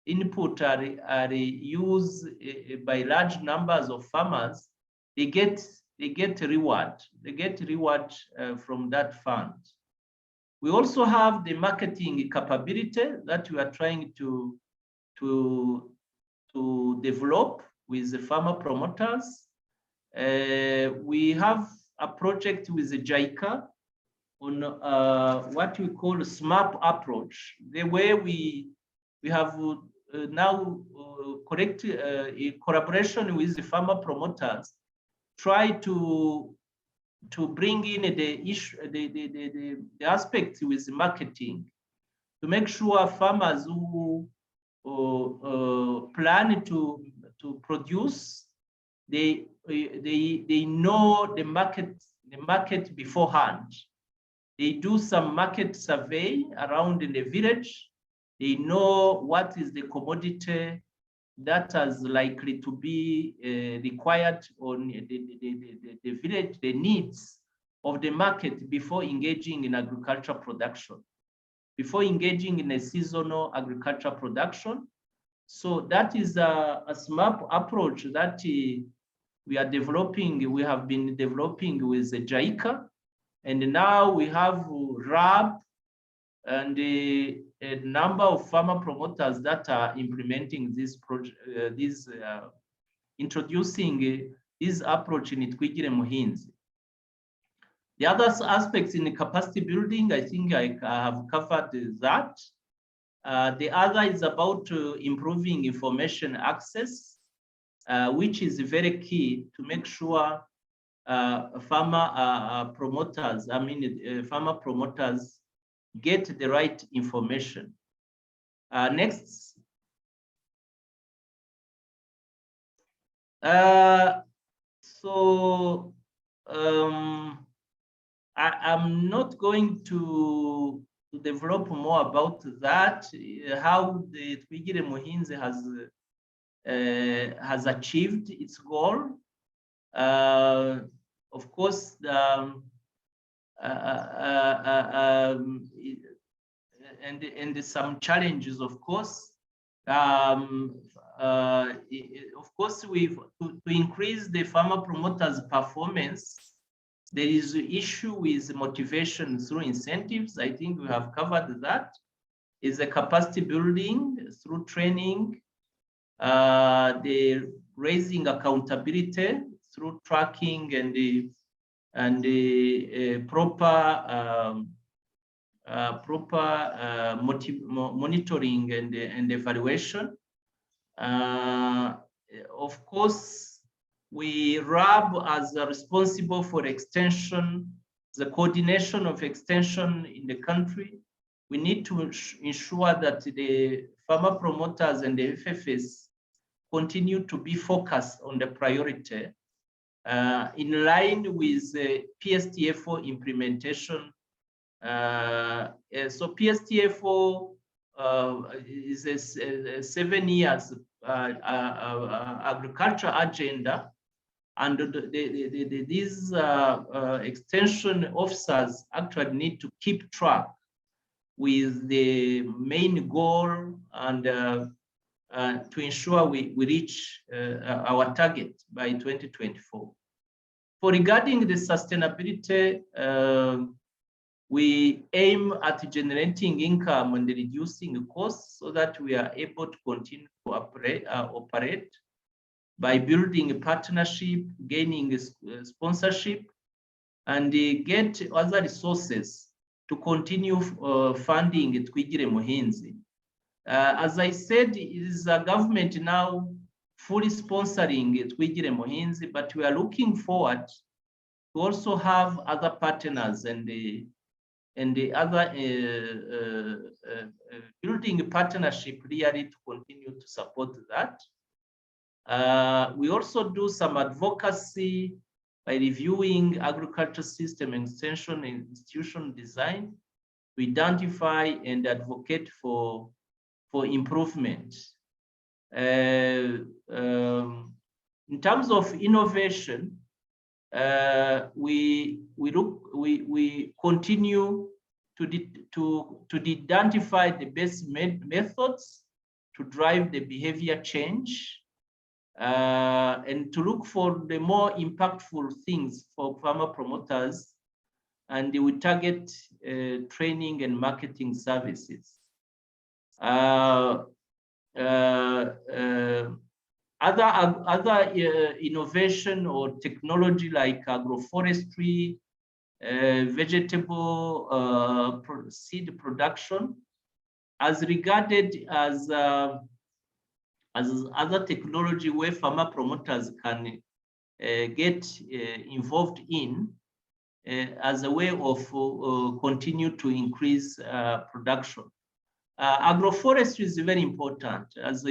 input are used by large numbers of farmers, they get reward. They get reward from that fund. We also have the marketing capability that we are trying to develop with the farmer promoters. We have a project with the JICA on what we call a SMAP approach. The way we have now in collaboration with the farmer promoters, try to bring in the issue, the aspects with the marketing, to make sure farmers who plan to produce, they know the market beforehand. They do some market survey around in the village. They know what is the commodity that is likely to be required on the village, the needs of the market before engaging in agricultural production, before engaging in a seasonal agricultural production. So that is a SMAP approach that we are developing. We have been developing with the JICA, and now we have RAB and a number of farmer promoters that are implementing this project, introducing this approach in Twigire Muhinzi. The other aspects in the capacity building, I think I have covered that. The other is about improving information access, which is very key to make sure farmer promoters get the right information. Next. I'm not going to develop more about that, how the Twigire Muhinzi has achieved its goal. Of course, and some challenges, of course. Of course, to increase the farmer promoters' performance, there is an issue with motivation through incentives. I think we have covered that. Is the capacity building through training, the raising accountability through tracking and the proper monitoring and evaluation. Of course, we RAB as responsible for extension, the coordination of extension in the country. We need to ensure that the farmer promoters and the FFS continue to be focused on the priority in line with the PSTFO implementation. So PSTFO is a 7 years agriculture agenda, and these extension officers actually need to keep track with the main goal and to ensure we reach our target by 2024. For regarding the sustainability, we aim at generating income and reducing costs so that we are able to continue to operate by building a partnership, gaining sponsorship, and get other resources to continue funding Twigire Muhinzi. As I said, it is a government now fully sponsoring Twigire Muhinzi, but we are looking forward to also have other partners and the other building a partnership really to continue to support that. We also do some advocacy by reviewing agriculture system extension and institution design to identify and advocate for improvement. In terms of innovation, we continue to identify the best methods to drive the behavior change and to look for the more impactful things for farmer promoters, and we target training and marketing services. Other innovation or technology like agroforestry, vegetable seed production, as regarded as other technology where farmer promoters can get involved in as a way of continue to increase production. Agroforestry is very important. As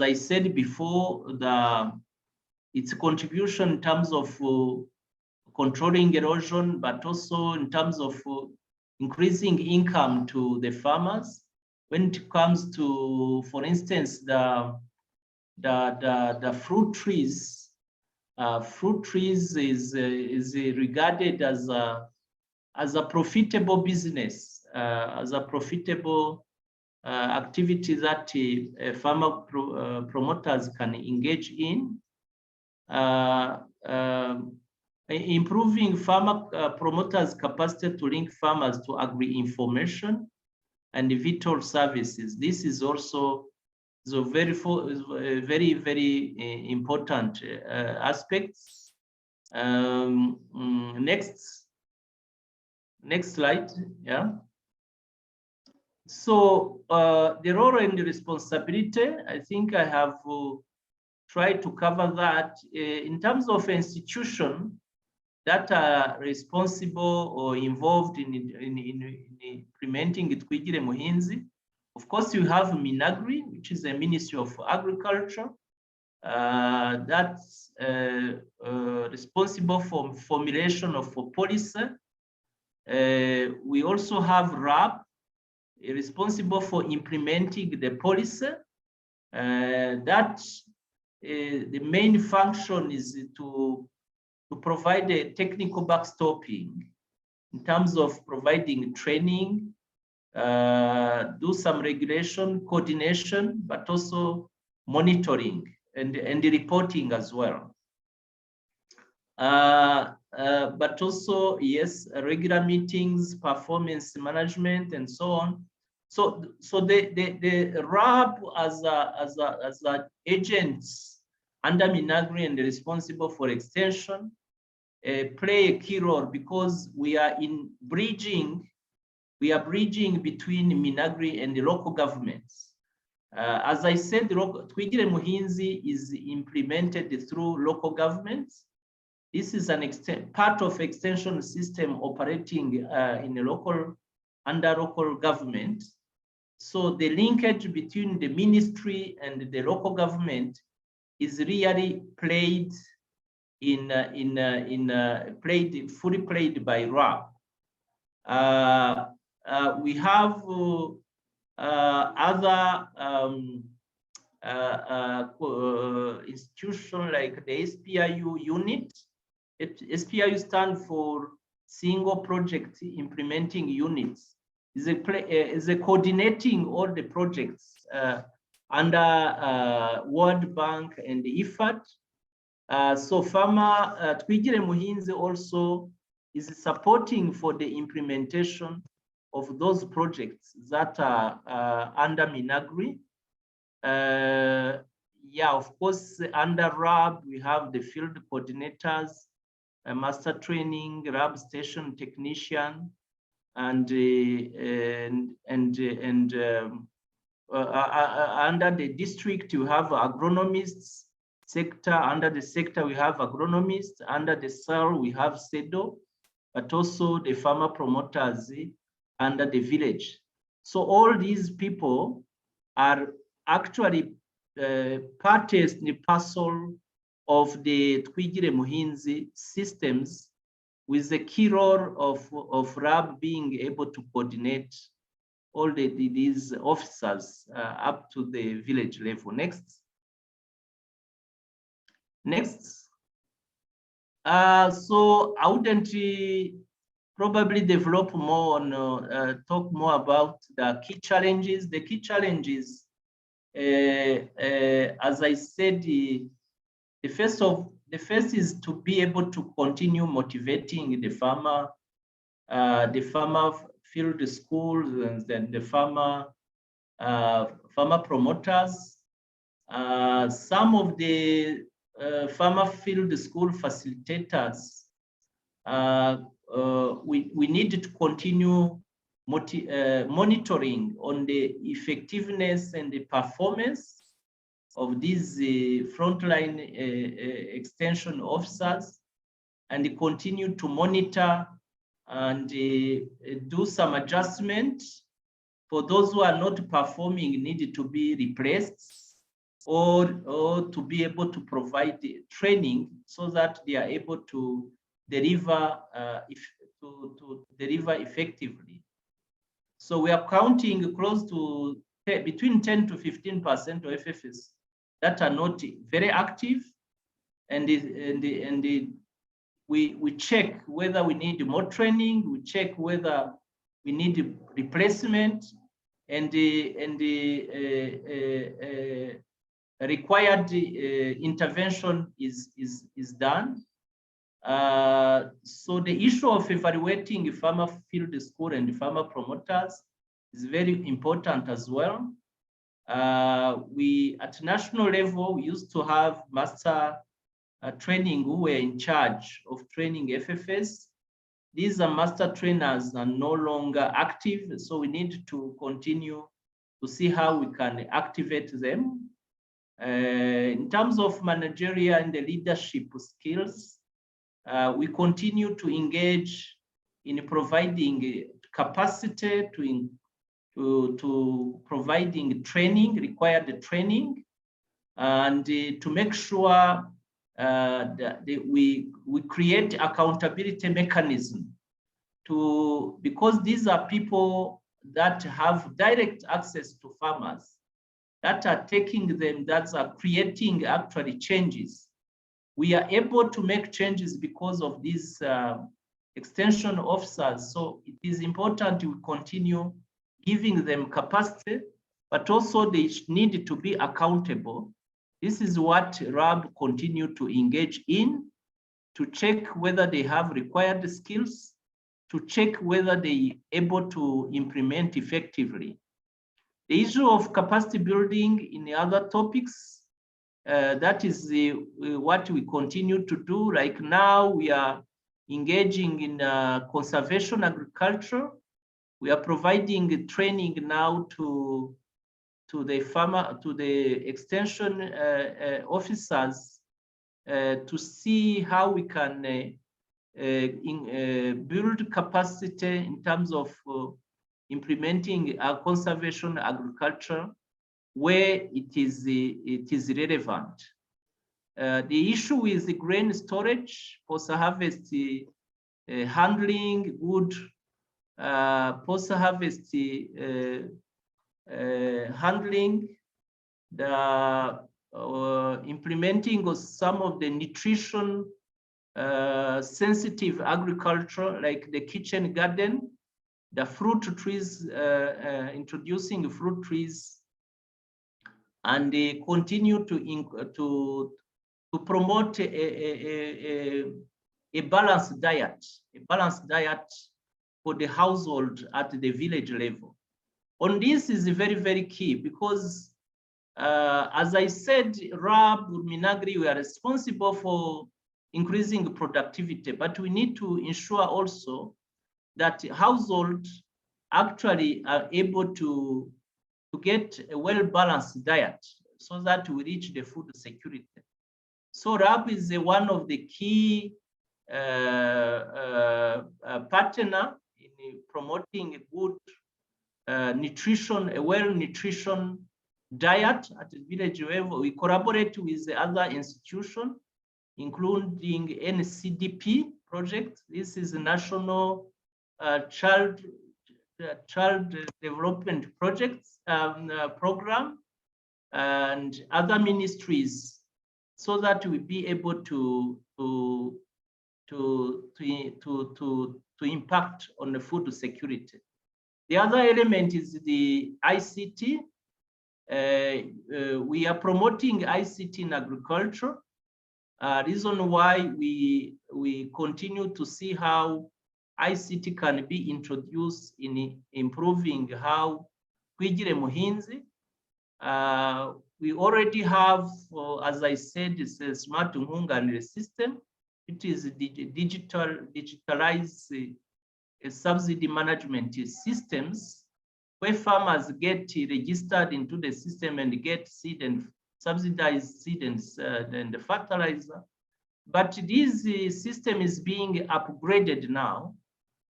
I said before, its contribution in terms of controlling erosion, but also in terms of increasing income to the farmers. When it comes to, for instance, the fruit trees, is regarded as a profitable business, as a profitable activity that farmer promoters can engage in. Improving farmer promoters' capacity to link farmers to agri-information and vital services. This is also the very important aspects. Next slide, yeah. So the role and the responsibility, I think I have tried to cover that. In terms of institution that are responsible or involved in implementing Twigire Muhinzi, of course you have Minagri, which is the Ministry of Agriculture, that's responsible for formulation of policy. We also have RAB, responsible for implementing the policy. The main function is to provide a technical backstopping in terms of providing training, do some regulation, coordination, but also monitoring and reporting as well. But also, yes, regular meetings, performance management, and so on. So the RAB as a agents under Minagri and responsible for extension play a key role because we are bridging between Minagri and the local governments. As I said, Twigire Muhinzi is implemented through local governments. This is part of extension system operating in a under local government. So the linkage between the ministry and the local government is really fully played by RAB. We have other institutions like the SPIU unit. SPIU stands for Single Project Implementing Units. Is a coordinating all the projects under World Bank and IFAD. So Farmer Twigire Muhinzi also is supporting for the implementation of those projects that are under Minagri. Yeah, of course, under RAB, we have the field coordinators, master training, RAB station technician, and under the district, you have agronomists. Sector, under the sector, we have agronomists. Under the cell, we have SEDO, but also the farmer promoters under the village. So all these people are actually parties in the parcel of the Twigire Muhinzi systems, with the key role of RAB being able to coordinate all these officers up to the village level. Next. So I wouldn't probably develop more on, talk more about the key challenges. The key challenges, as I said, the first is to be able to continue motivating the farmer field schools and then the farmer promoters. Some of the farmer field school facilitators, we need to continue monitoring on the effectiveness and the performance of these frontline extension officers, and continue to monitor and do some adjustment for those who are not performing, need to be replaced, or to be able to provide training so that they are able to deliver effectively. So we are counting close to between 10 to 15% of FFS that are not very active, and we check whether we need more training, we check whether we need replacement, and the required intervention is done. So the issue of evaluating farmer field school and farmer promoters is very important as well. We at national level, we used to have master training who were in charge of training FFS. These are master trainers are no longer active, so we need to continue to see how we can activate them. In terms of managerial and the leadership skills, we continue to engage in providing capacity, to providing training, required training, and to make sure that we create accountability mechanism because these are people that have direct access to farmers, that are taking them, that are creating actually changes. We are able to make changes because of these extension officers. So it is important to continue giving them capacity, but also they need to be accountable. This is what RAB continue to engage in, to check whether they have required skills, to check whether they are able to implement effectively. The issue of capacity building in the other topics, that is what we continue to do. Like now we are engaging in conservation agriculture. We are providing training now to the farmer, to the extension officers to see how we can build capacity in terms of implementing conservation agriculture where it is relevant. The issue with the grain storage, post-harvest handling, good post-harvest handling, the implementing of some of the nutrition sensitive agriculture, like the kitchen garden, the fruit trees, introducing fruit trees, and they continue to promote a balanced diet, for the household at the village level. On this is very, very key because, as I said, RAB, Minagri, we are responsible for increasing productivity, but we need to ensure also that households actually are able to get a well-balanced diet so that we reach the food security. So RAB is one of the key partner in promoting a good nutrition, a well-nutrition diet at the village level. We collaborate with the other institutions, including NCDP project. This is a national child development projects program, and other ministries, so that we be able to impact on the food security. The other element is the ICT. We are promoting ICT in agriculture. Reason why we continue to see how ICT can be introduced in improving how Kwigire Muhinzi. We already have, as I said, it's a smart Mungani system. It is digitalized subsidy management systems where farmers get registered into the system and get seed and subsidized seed and the fertilizer. But this system is being upgraded now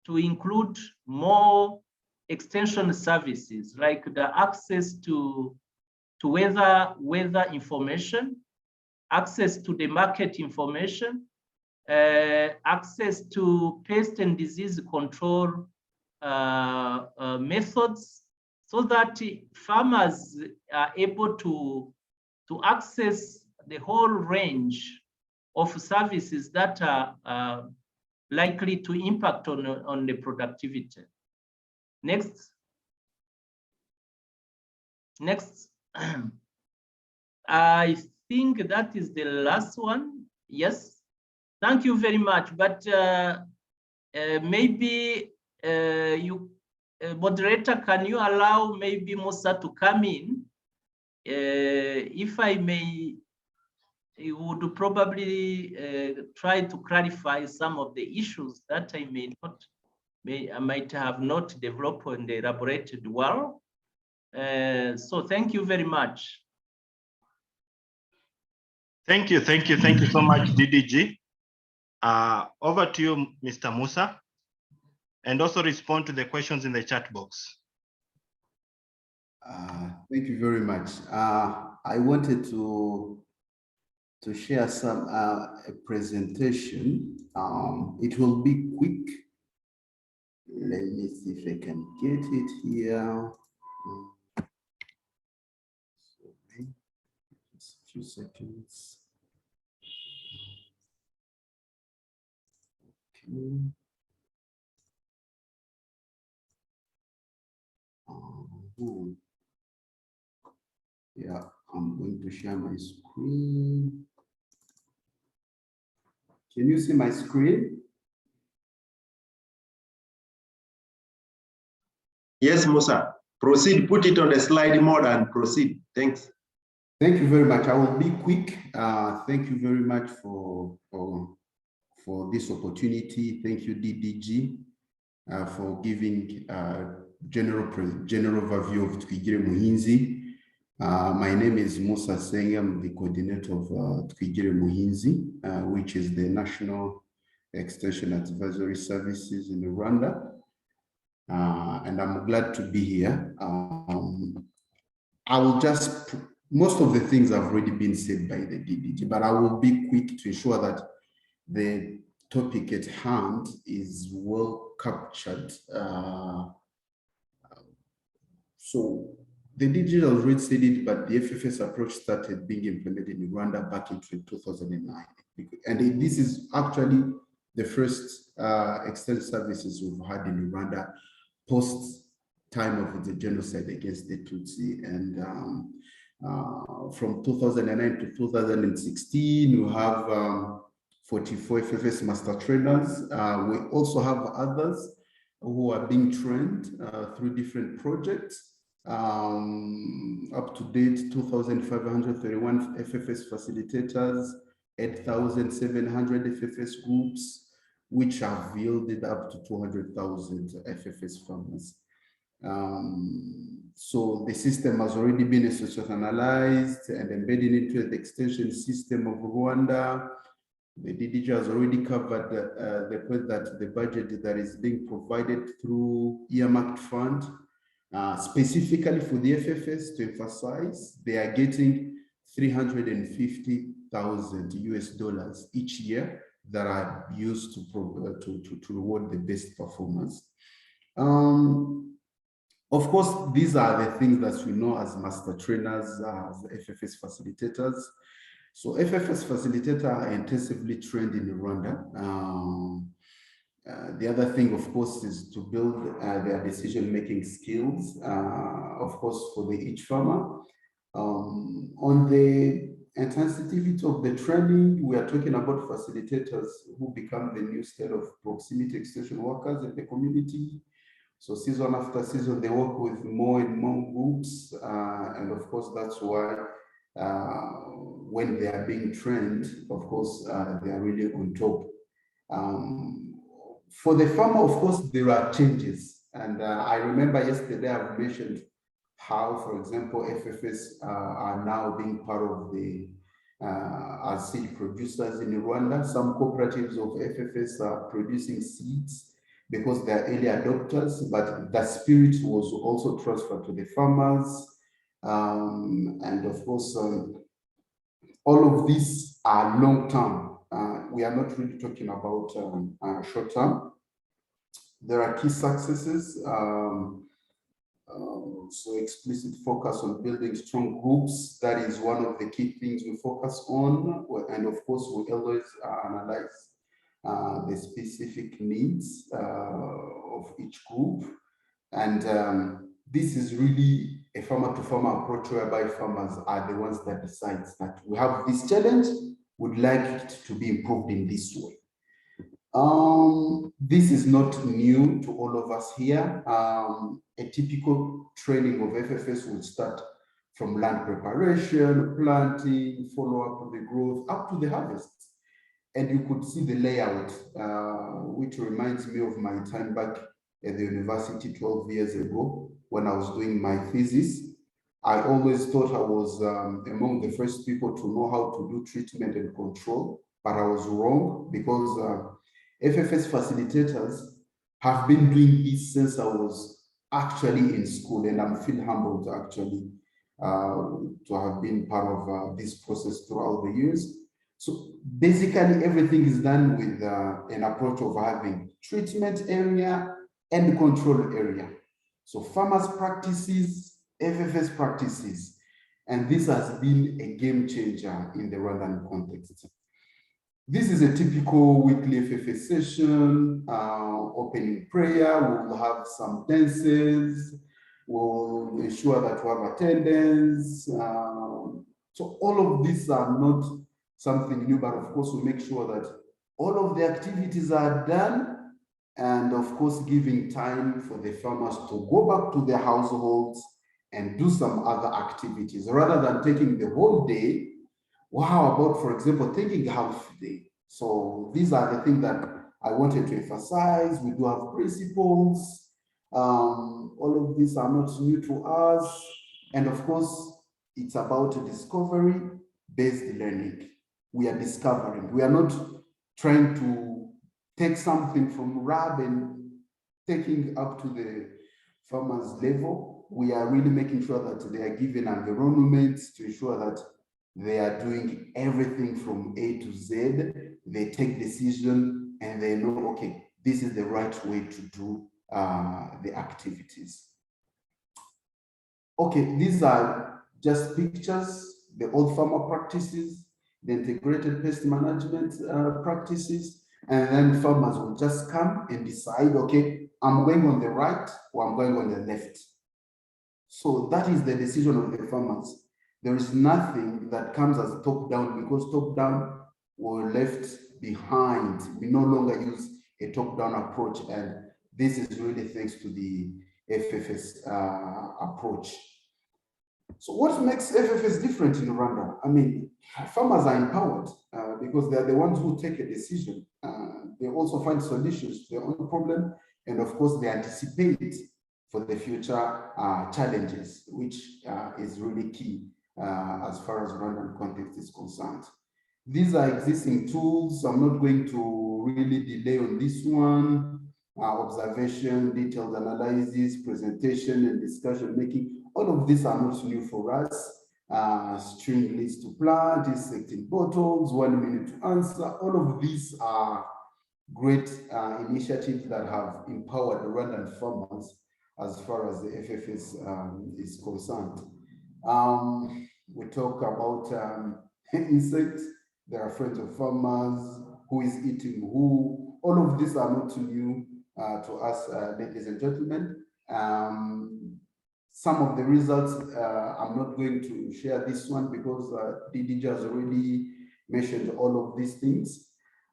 to include more extension services, like the access to weather information, access to the market information, access to pest and disease control methods, so that farmers are able to access the whole range of services that are likely to impact on the productivity. Next. I think that is the last one. Yes. Thank you very much. But maybe you, moderator, can you allow maybe Musa to come in? If I may, he would probably try to clarify some of the issues that I might have not developed and elaborated well. So thank you very much. Thank you so much, DDG. Over to you, Mr. Musa, and also respond to the questions in the chat box. Thank you very much. I wanted to share some a presentation. It will be quick. Let me see if I can get it here. Sorry, just a few seconds. Okay. Yeah, I'm going to share my screen. Can you see my screen? Yes, Musa. Proceed, put it on the slide mode and proceed. Thanks. Thank you very much. I will be quick. Thank you very much for this opportunity. Thank you, DDG, for giving general overview of Kwigire Muhinzi. My name is Musa Senge. I'm the coordinator of Twigire Muhinzi, which is the National Extension Advisory Services in Rwanda. And I'm glad to be here. I will just, most of the things have already been said by the DDG, but I will be quick to ensure that the topic at hand is well captured. So the digital already said it, but the FFS approach started being implemented in Rwanda back in 2009. And this is actually the first external services we've had in Rwanda post time of the genocide against the Tutsi. And from 2009 to 2016, we have 44 FFS master trainers. We also have others who are being trained through different projects. Up to date, 2,531 FFS facilitators, 8,700 FFS groups, which have yielded up to 200,000 FFS farmers. So the system has already been institutionalized and embedded into the extension system of Rwanda. The DDG has already covered the point that the budget that is being provided through earmarked fund, specifically for the FFS, to emphasize, they are getting $350,000 US each year that are used to reward the best performers. Of course, these are the things that we know as master trainers, as FFS facilitators. So FFS facilitators are intensively trained in Rwanda. The other thing, of course, is to build their decision-making skills, of course, for each farmer. On the intensity of the training, we are talking about facilitators who become the new state of proximity extension workers in the community. So season after season, they work with more and more groups. And of course, that's why when they are being trained, of course, they are really on top. For the farmer, of course, there are changes. And I remember yesterday I mentioned how, for example, FFS are now being part of the as seed producers in Rwanda. Some cooperatives of FFS are producing seeds because they are early adopters, but the spirit was also transferred to the farmers. And of course, all of these are long-term. We are not really talking about short-term. There are key successes. So explicit focus on building strong groups. That is one of the key things we focus on. And of course, we always analyze the specific needs of each group. And this is really a farmer-to-farmer approach whereby farmers are the ones that decide that we have this challenge, would like it to be improved in this way. This is not new to all of us here. A typical training of FFS will start from land preparation, planting, follow-up of the growth, up to the harvest. And you could see the layout, which reminds me of my time back at the university 12 years ago when I was doing my thesis. I always thought I was among the first people to know how to do treatment and control, but I was wrong because FFS facilitators have been doing this since I was actually in school, and I'm feel humbled actually to have been part of this process throughout the years. So basically everything is done with an approach of having treatment area and control area. So farmers practices, FFS practices, and this has been a game changer in the Rwandan context. This is a typical weekly FFS session, opening prayer, we'll have some dances, we'll ensure that we have attendance. So all of these are not something new, but of course we make sure that all of the activities are done, and of course giving time for the farmers to go back to their households and do some other activities rather than taking the whole day. Well, how about, for example, taking half day? So these are the things that I wanted to emphasize. We do have principles. All of these are not new to us. And of course, it's about discovery-based learning. We are discovering. We are not trying to take something from RAB and taking up to the farmers level. We are really making sure that they are given environments to ensure that they are doing everything from A to Z. They take decision and they know, okay, this is the right way to do the activities. Okay, these are just pictures, the old farmer practices, the integrated pest management practices, and then farmers will just come and decide, okay, I'm going on the right or I'm going on the left. So that is the decision of the farmers. There is nothing that comes as top-down, because top-down were left behind. We no longer use a top-down approach, and this is really thanks to the FFS approach. So what makes FFS different in Rwanda? I mean, farmers are empowered because they are the ones who take a decision. They also find solutions to their own problem, and of course they anticipate for the future challenges, which is really key as far as Rwandan context is concerned. These are existing tools. I'm not going to really delay on this one. Observation, detailed analysis, presentation, and discussion making. All of these are not new for us. String list to plant, insecting bottles, 1 minute to answer. All of these are great initiatives that have empowered the Rwandan farmers as far as the FFS is concerned. We talk about insects. There are friends of farmers, who is eating who. All of these are not new to us, ladies and gentlemen. Some of the results, I'm not going to share this one because DDJ has already mentioned all of these things.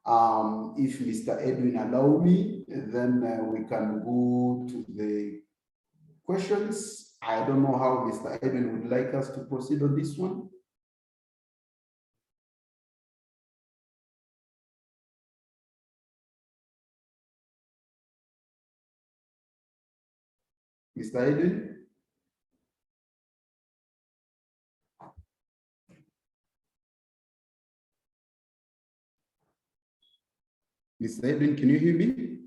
If Mr. Edwin allow me, then we can go to the questions. I don't know how Mr. Edwin would like us to proceed on this one. Mr. Edwin? Mr. Edwin, can you hear me?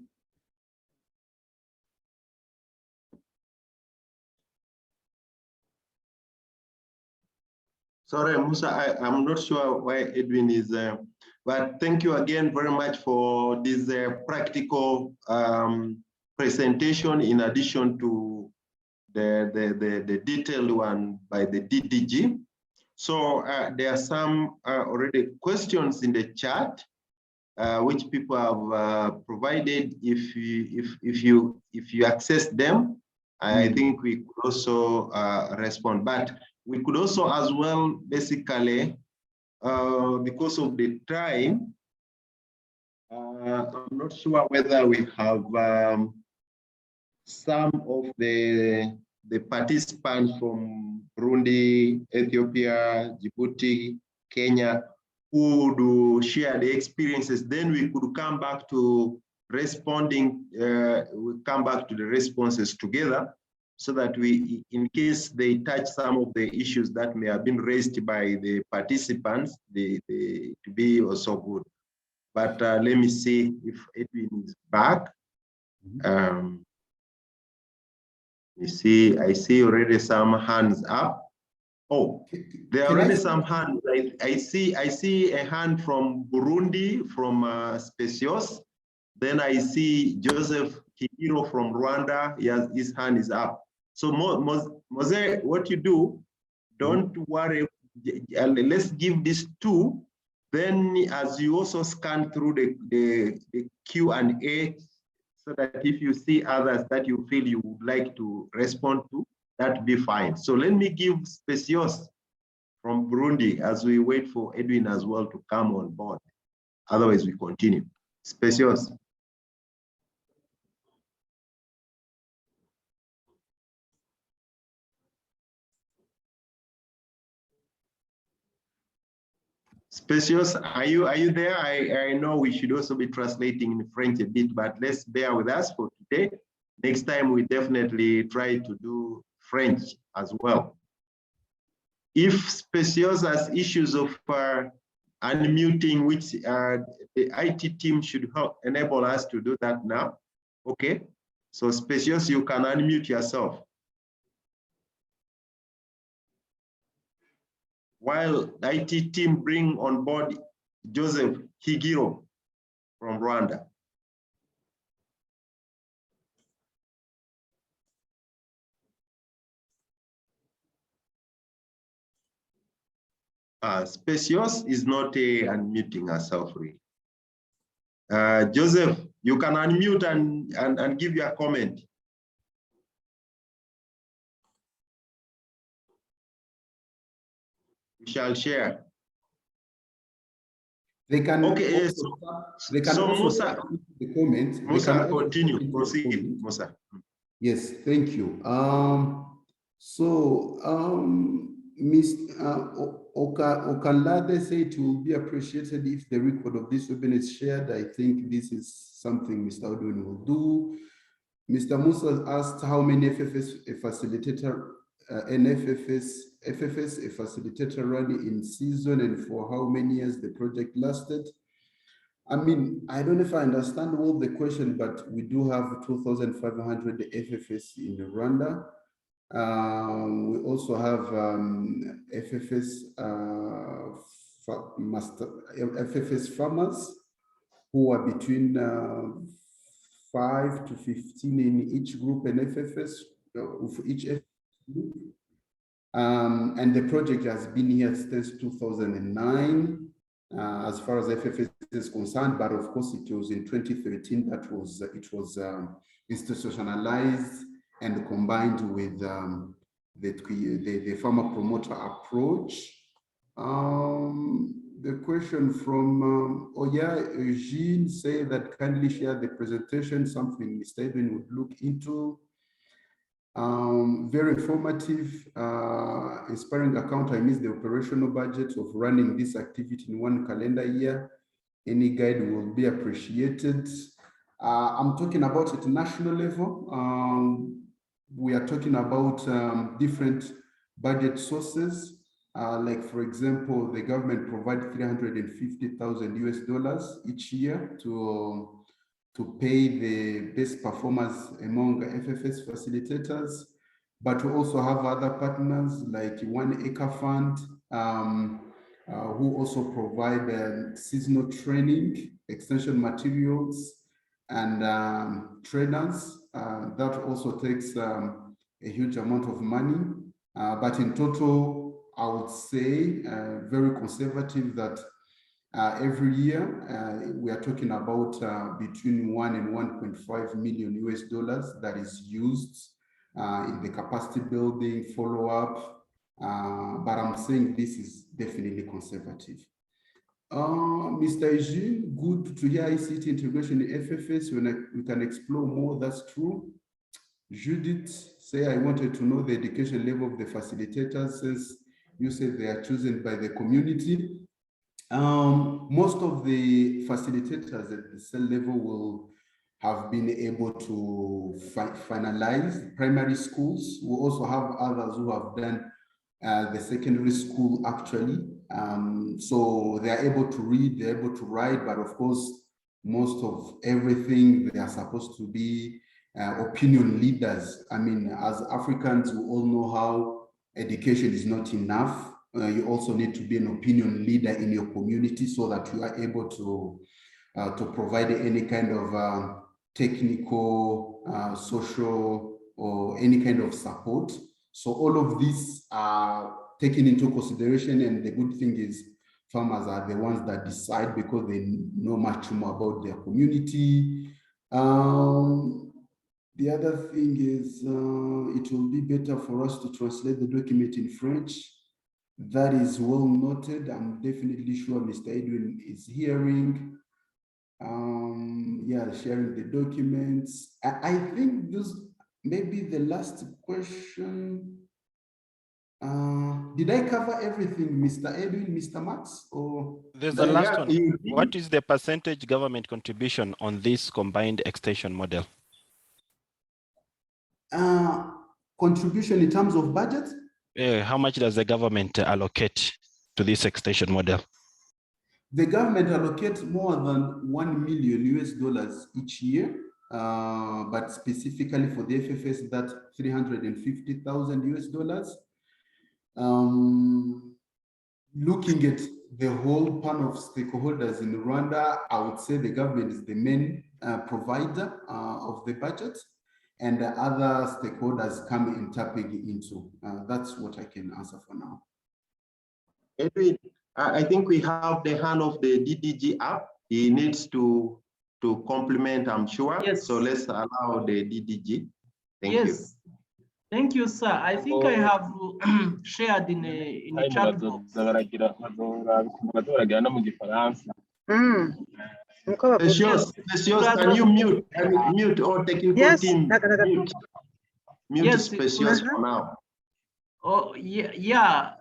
Sorry, Musa, I'm not sure why Edwin is, but thank you again very much for this practical presentation in addition to the detailed one by the DDG. So there are some already questions in the chat, which people have provided. If you access them, I think we could also respond. But we could also as well, basically, because of the time, I'm not sure whether we have some of the participants from Burundi, Ethiopia, Djibouti, Kenya, who would share the experiences. Then we could come back to responding, we'll come back to the responses together, so that we, in case they touch some of the issues that may have been raised by the participants, to be also good. But let me see if Edwin is back. You see, I see already some hands up. Oh, there are already some hands. I see a hand from Burundi, from Specios. Then I see Joseph Kihiro from Rwanda. His hand is up. So Mose, what you do, don't worry. Let's give this two. Then as you also scan through the Q&A, so that if you see others that you feel you would like to respond to, that'd be fine. So let me give Specios from Burundi as we wait for Edwin as well to come on board. Otherwise we continue. Specios. Specios, are you there? I know we should also be translating in French a bit, but let's bear with us for today. Next time we definitely try to do French as well. if Specios has issues of unmuting, which the IT team should help enable us to do that now. Okay, so Specios, you can unmute yourself. While the IT team bring on board Joseph Higiro from Rwanda. Specios is not unmuting herself really. Joseph, you can unmute and give your comment. We shall share. They can okay, also, they can so also Musa, the comment. Musa, continue, proceed, Musa. Yes, thank you. Ms. Okalade said it will be appreciated if the record of this webinar is shared. I think this is something Mr. Odwin will do. Mr. Musa asked how many FFS a facilitator, FFS a facilitator running in season and for how many years the project lasted. I mean, I don't know if I understand all the question, but we do have 2,500 FFS in Rwanda. We also have FFS farmers who are between 5 to 15 in each group and FFS for each FFS group. And the project has been here since 2009 as far as FFS is concerned, but of course it was in 2013 that it was institutionalized and combined with the farmer promoter approach. The question from Eugene say that kindly share the presentation, something Mr. Edwin would look into. Very informative, inspiring account. I missed the operational budget of running this activity in one calendar year. Any guide will be appreciated. I'm talking about at national level. We are talking about different budget sources. Like for example, the government provides $350,000 each year to pay the best performers among FFS facilitators, but we also have other partners like One Acre Fund, who also provide seasonal training, extension materials, and trainers. That also takes a huge amount of money, but in total, I would say very conservative that every year, we are talking about between 1 and 1.5 million US dollars that is used in the capacity building, follow-up, but I'm saying this is definitely conservative. Mr. Eugene, good to hear ICT integration in FFS. When we can explore more, that's true. Judith say, I wanted to know the education level of the facilitators, since you said they are chosen by the community. Most of the facilitators at the cell level will have been able to finalize primary schools. We also have others who have done the secondary school actually. So they are able to read, they're able to write, but of course, most of everything, they are supposed to be opinion leaders. I mean, as Africans, we all know how education is not enough. You also need to be an opinion leader in your community so that you are able to provide any kind of technical, social, or any kind of support. So all of these are taken into consideration, and the good thing is farmers are the ones that decide because they know much more about their community. The other thing is it will be better for us to translate the document in French. That is well noted. I'm definitely sure Mr. Edwin is hearing. Yeah, sharing the documents. I think this may be the last question. Did I cover everything, Mr. Edwin, Mr. Max? Or there's the last one. What is the percentage government contribution on this combined extension model? Contribution in terms of budget? How much does the government allocate to this extension model? The government allocates more than $1 million US each year, but specifically for the FFS, that's 350,000 US dollars. Looking at the whole panel of stakeholders in Rwanda, I would say the government is the main provider of the budget, and the other stakeholders come in tapping into. That's what I can answer for now. Edwin, I think we have the hand of the DDG app. He needs to complement, I'm sure. Yes. So let's allow the DDG. Thank you. Yes. Thank you, sir. I think I have shared in a chat box. Specious, can you mute all technical team? Mute Specious for now. Oh, yeah.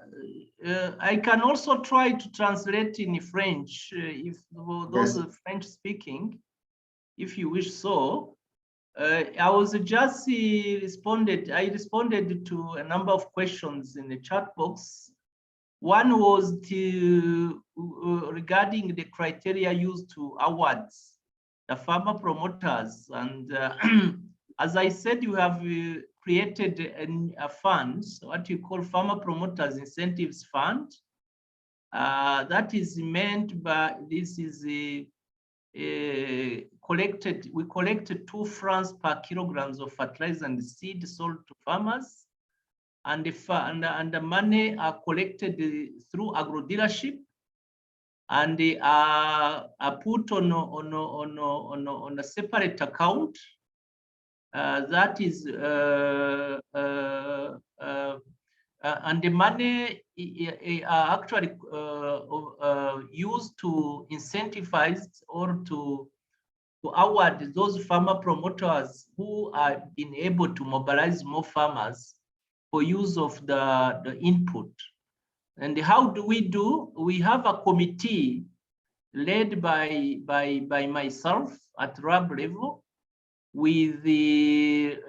I can also try to translate in French if those are French speaking, if you wish so. I was just I responded to a number of questions in the chat box. One was regarding the criteria used to award the farmer promoters. And as I said, you have created a fund, what you call Farmer Promoters Incentives Fund. That is meant by, this is we collected 2 francs per kilograms of fertilizer and seed sold to farmers, and the money are collected through agro dealership, and they are put on a separate account that is and the money are actually used to incentivize or to award those farmer promoters who are been able to mobilize more farmers for use of the input. And how do? We have a committee led by myself at RAB level, with the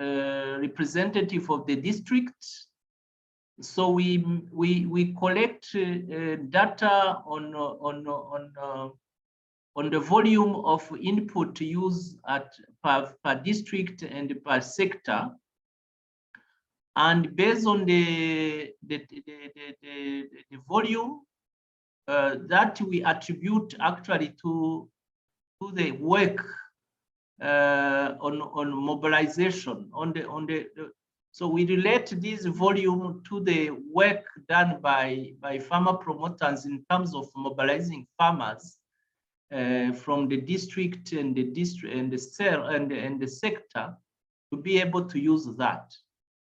representative of the district. So we collect data on the volume of input used per district and per sector, and based on the volume that we attribute actually to the work on mobilization so we relate this volume to the work done by farmer promoters in terms of mobilizing farmers from the district and the cell and the sector to be able to use that.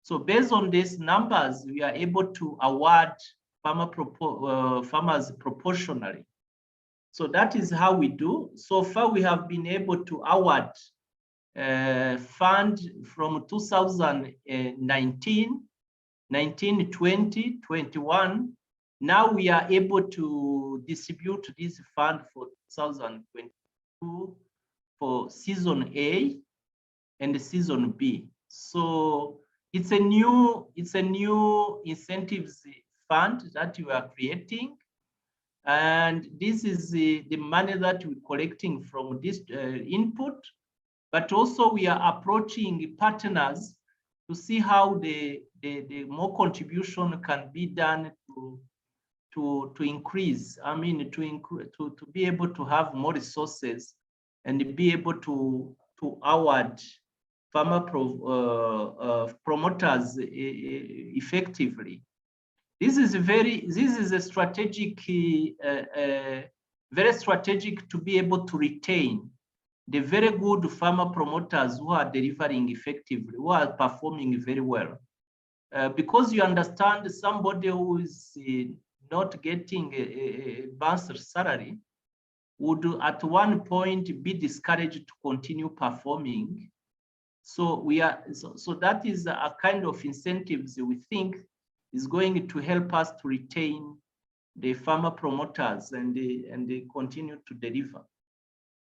So based on these numbers, we are able to award farmers proportionally. So that is how we do. So far, we have been able to award fund from 2019, 20, 21. Now we are able to distribute this fund for 2022 for season A and season B. So it's a new incentives fund that we are creating. And this is the money that we're collecting from this input, but also we are approaching partners to see how the more contribution can be done to increase. I mean, to be able to have more resources and be able to award farmer promoters effectively. This is a strategic, very strategic to be able to retain the very good farmer promoters who are delivering effectively, who are performing very well. Because you understand, somebody who is not getting a balanced salary would at one point be discouraged to continue performing. So so that is a kind of incentives we think is going to help us to retain the farmer promoters and they continue to deliver.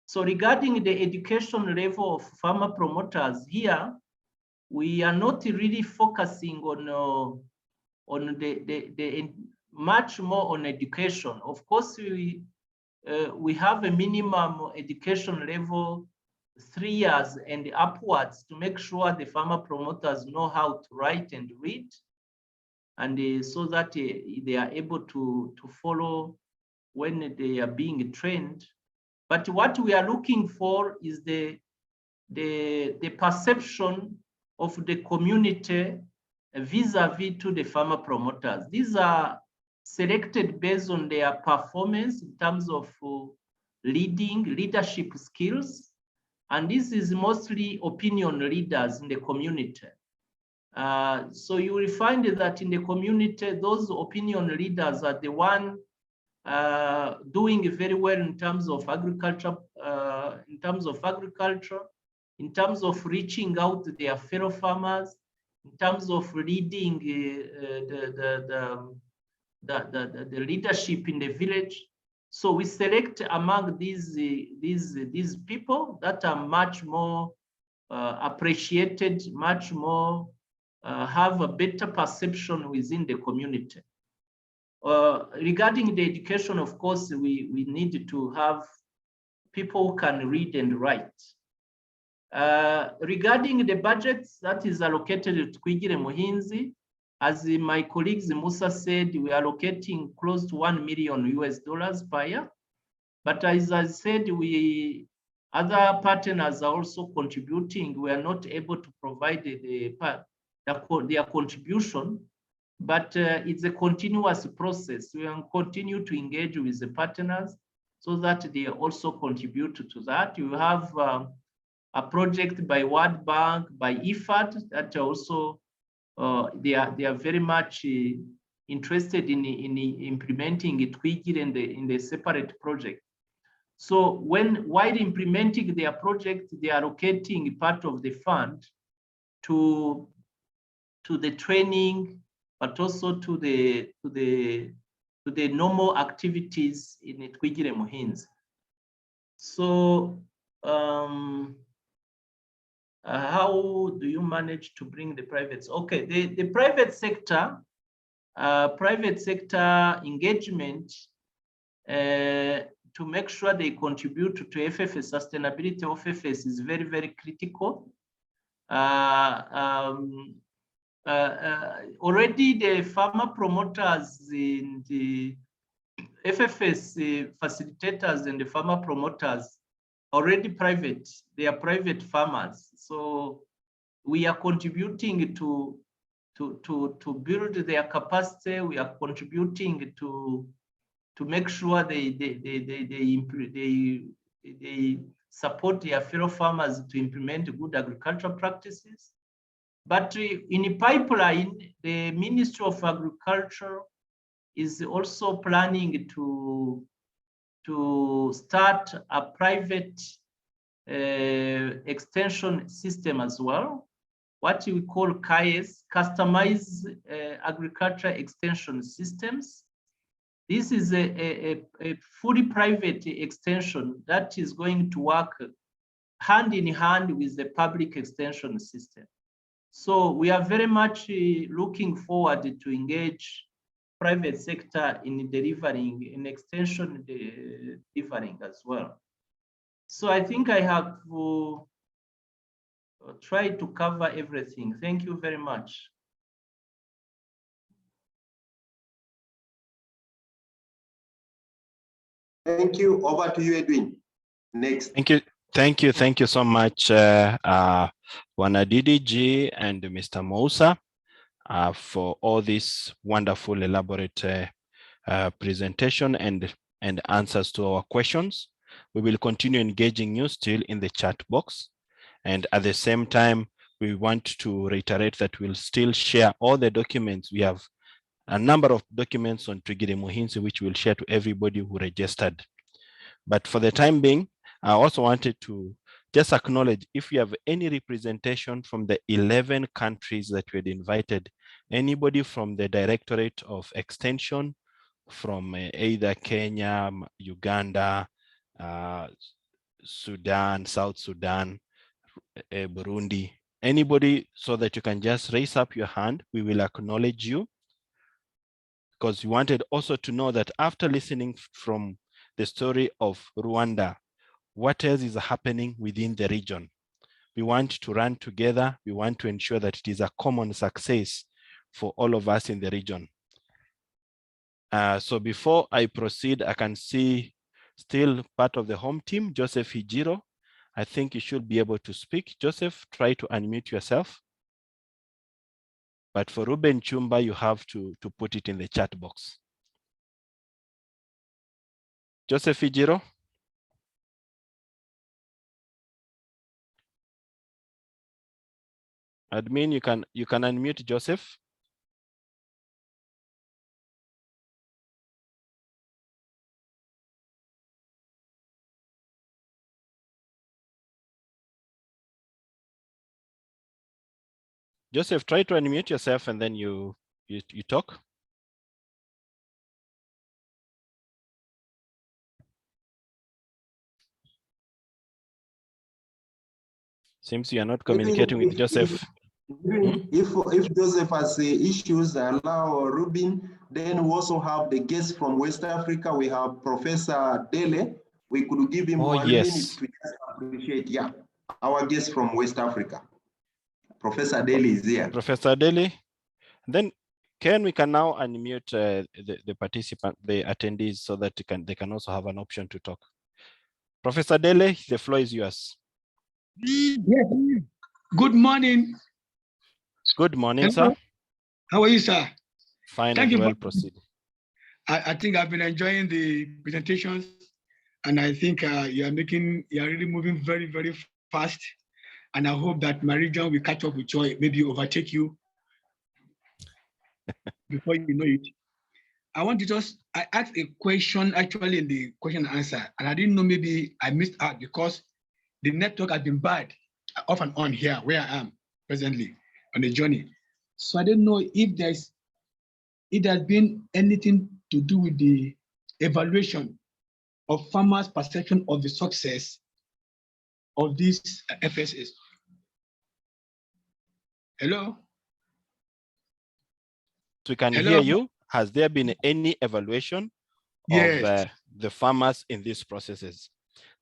So regarding the education level of farmer promoters here, we are not really focusing on on the much more on education. Of course, we have a minimum education level 3 years and upwards to make sure the farmer promoters know how to write and read, and so that they are able to follow when they are being trained. But what we are looking for is the perception of the community vis-a-vis to the farmer promoters. These are selected based on their performance in terms of leadership skills. And this is mostly opinion leaders in the community. So you will find that in the community, those opinion leaders are the one doing very well in terms of agriculture, in terms of reaching out to their fellow farmers, in terms of leading the leadership in the village. So we select among these people that are much more appreciated, much more have a better perception within the community. Regarding the education, of course, we need to have people who can read and write. Regarding the budgets that is allocated to Twigire Muhinzi, as my colleagues Musa said, we are allocating close to $1 million US per year. But as I said, other partners are also contributing. We are not able to provide their contribution, but it's a continuous process. We will continue to engage with the partners so that they also contribute to that. You have a project by World Bank, by IFAD, that also they are very much interested in implementing it in the separate project. So while implementing their project, they are allocating part of the fund to the training, but also to the normal activities in Twigire Muhinzi. So how do you manage to bring the privates? Okay, the private sector engagement to make sure they contribute to FFS sustainability of FFS is very, very critical. Already the farmer promoters in the FFS facilitators and the farmer promoters already private. They are private farmers. So we are contributing to build their capacity. We are contributing to make sure they support their fellow farmers to implement good agricultural practices. But in the pipeline, the Ministry of Agriculture is also planning to start a private extension system as well, what we call CAES, Customized Agriculture Extension Systems. This is a fully private extension that is going to work hand in hand with the public extension system. So we are very much looking forward to engage private sector in delivering, in extension delivering as well. So I think I have tried to cover everything. Thank you very much. Thank you. Over to you, Edwin. Next. Thank you so much, Wana DDG and Mr. Mousa, for all this wonderful, elaborate presentation and answers to our questions. We will continue engaging you still in the chat box. And at the same time, we want to reiterate that we'll still share all the documents. We have a number of documents on Twigire Muhinzi, which we'll share to everybody who registered. But for the time being, I also wanted to just acknowledge if you have any representation from the 11 countries that we had invited, anybody from the Directorate of Extension, from either Kenya, Uganda, Sudan, South Sudan, Burundi, anybody, so that you can just raise up your hand. We will acknowledge you. because we wanted also to know that after listening from the story of Rwanda, what else is happening within the region? We want to run together. We want to ensure that it is a common success for all of us in the region. So before I proceed, I can see still part of the home team, Joseph Hijiro. I think you should be able to speak. Joseph, try to unmute yourself. But for Ruben Chumba, you have to put it in the chat box. Joseph Hijiro. Admin, you can unmute Joseph. Joseph, try to unmute yourself and then you talk. Seems you are not communicating with Joseph. If Joseph has issues, allow Ruben. Then we also have the guest from West Africa. We have Professor Dele. We could give him 1 minute to just appreciate. Yeah, our guest from West Africa. Professor Dele is here. Professor Dele. Then we can now unmute the participant, the attendees, so that they can also have an option to talk. Professor Dele, the floor is yours. Yes. Good morning. Good morning, Hello. sir. How are you, sir? Fine. Thank as you. Well, proceed. I think I've been enjoying the presentations, and I think you are really moving very, very fast. And I hope that my region will catch up with you, maybe overtake you before you know it. I want to I asked a question actually in the question and answer, and I didn't know, maybe I missed out because the network has been bad off and on here where I am presently on the journey. So I don't know if it has been anything to do with the evaluation of farmers' perception of the success of these FSS. Hello? We can hear you. Has there been any evaluation of the farmers in these processes?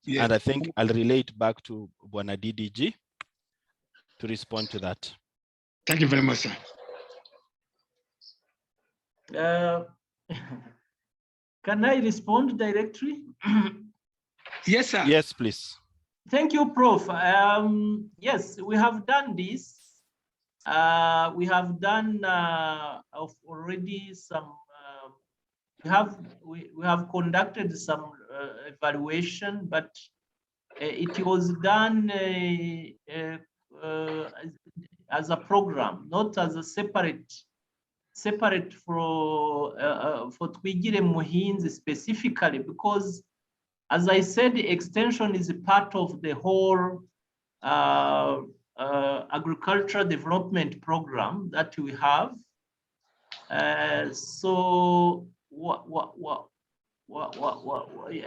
Yes. And I think I'll relate back to Bwana DDG to respond to that. Thank you very much, sir. Can I respond directly? Yes, sir. Yes, please. Thank you, Prof. Yes, we have done this. We have done already some. We have conducted some evaluation, but it was done as a program, not as a separate for Twigire Muhinzi specifically, because as I said, extension is a part of the whole agricultural development program that we have. So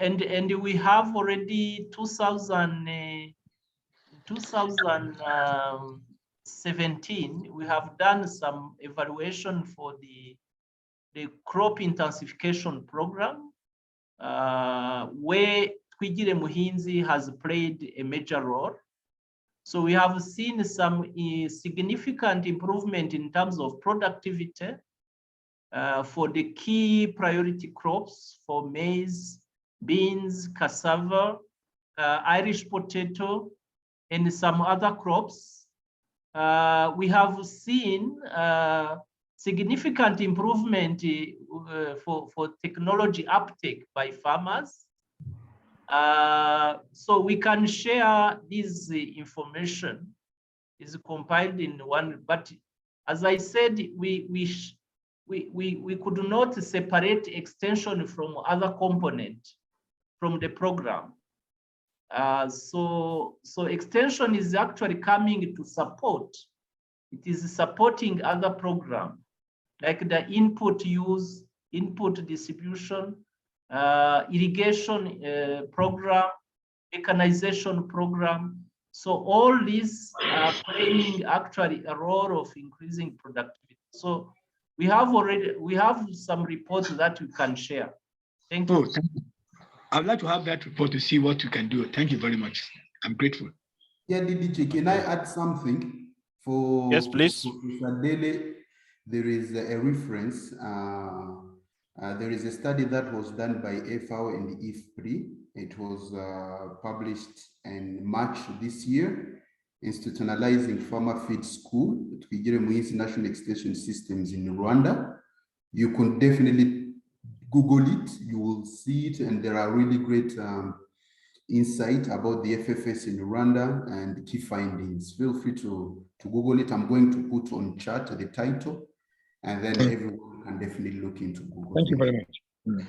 and we have already 2017, we have done some evaluation for the crop intensification program, where Twigire Muhinzi has played a major role. So we have seen some significant improvement in terms of productivity for the key priority crops for maize, beans, cassava, Irish potato, and some other crops. We have seen significant improvement for technology uptake by farmers. So we can share this information, is compiled in one, but as I said, we could not separate extension from other component from the program. So extension is actually coming to support. It is supporting other programs like the input use, input distribution, irrigation program, mechanization program. So all these are playing actually a role of increasing productivity. So we have some reports that we can share. Thank you. Oh, thank you. I'd like to have that report to see what you can do. Thank you very much. I'm grateful. Yeah, DDJ, can I add something? For Yes, please. Professor Dele, there is a reference. There is a study that was done by FAO and IFPRI. It was published in March this year, Institutionalizing Farmer Feed School at Twigire National Extension Systems in Rwanda. You can definitely Google it, you will see it, and there are really great insight about the FFS in Rwanda and key findings. Feel free to Google it. I'm going to put on chat the title, and then everyone can definitely look into Google. Thank you very much.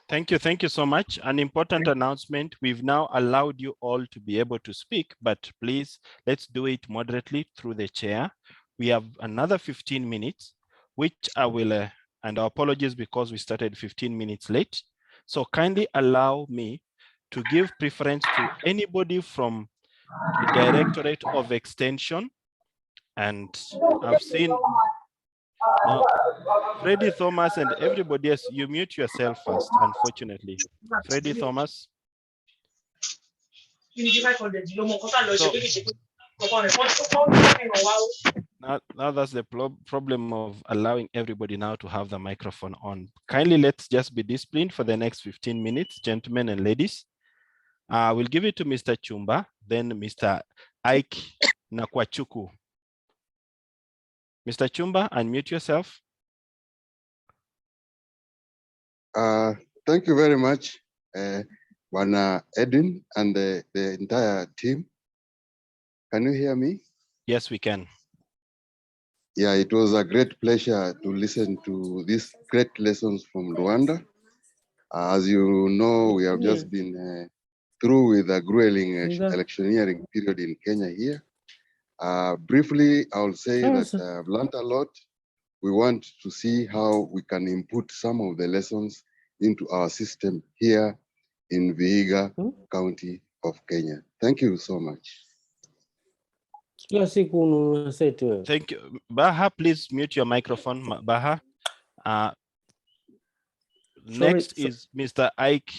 Thank you so much. An important announcement. We've now allowed you all to be able to speak, but please, let's do it moderately through the chair. We have another 15 minutes, which I will, and our apologies because we started 15 minutes late. So kindly allow me to give preference to anybody from the Directorate of Extension. And I've seen now, Freddie Thomas and everybody else, you mute yourself first, unfortunately. Freddie Thomas. Now that's the problem of allowing everybody now to have the microphone on. Kindly, let's just be disciplined for the next 15 minutes, gentlemen and ladies. We'll give it to Mr. Chumba, then Mr. Ike Nakwachuku. Mr. Chumba, unmute yourself. Thank you very much, Bwana Edwin and the entire team. Can you hear me? Yes, we can. Yeah, it was a great pleasure to listen to these great lessons from Rwanda. As you know, we have just been through with a grueling electioneering period in Kenya here. Briefly, I will say that I've learned a lot. We want to see how we can input some of the lessons into our system here in Vihiga County of Kenya. Thank you so much. Thank you. Baha, please mute your microphone, Baha. Next is Mr. Ike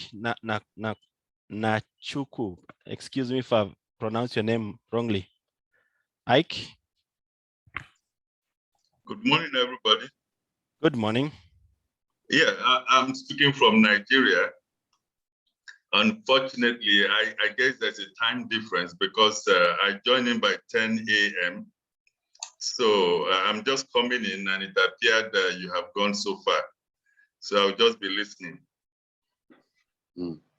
Nachuku. Excuse me if I pronounce your name wrongly. Ike. Good morning, everybody. Good morning. Yeah, I'm speaking from Nigeria. Unfortunately, I guess there's a time difference because I joined in by 10 a.m. So I'm just coming in and it appeared that you have gone so far. So I'll just be listening.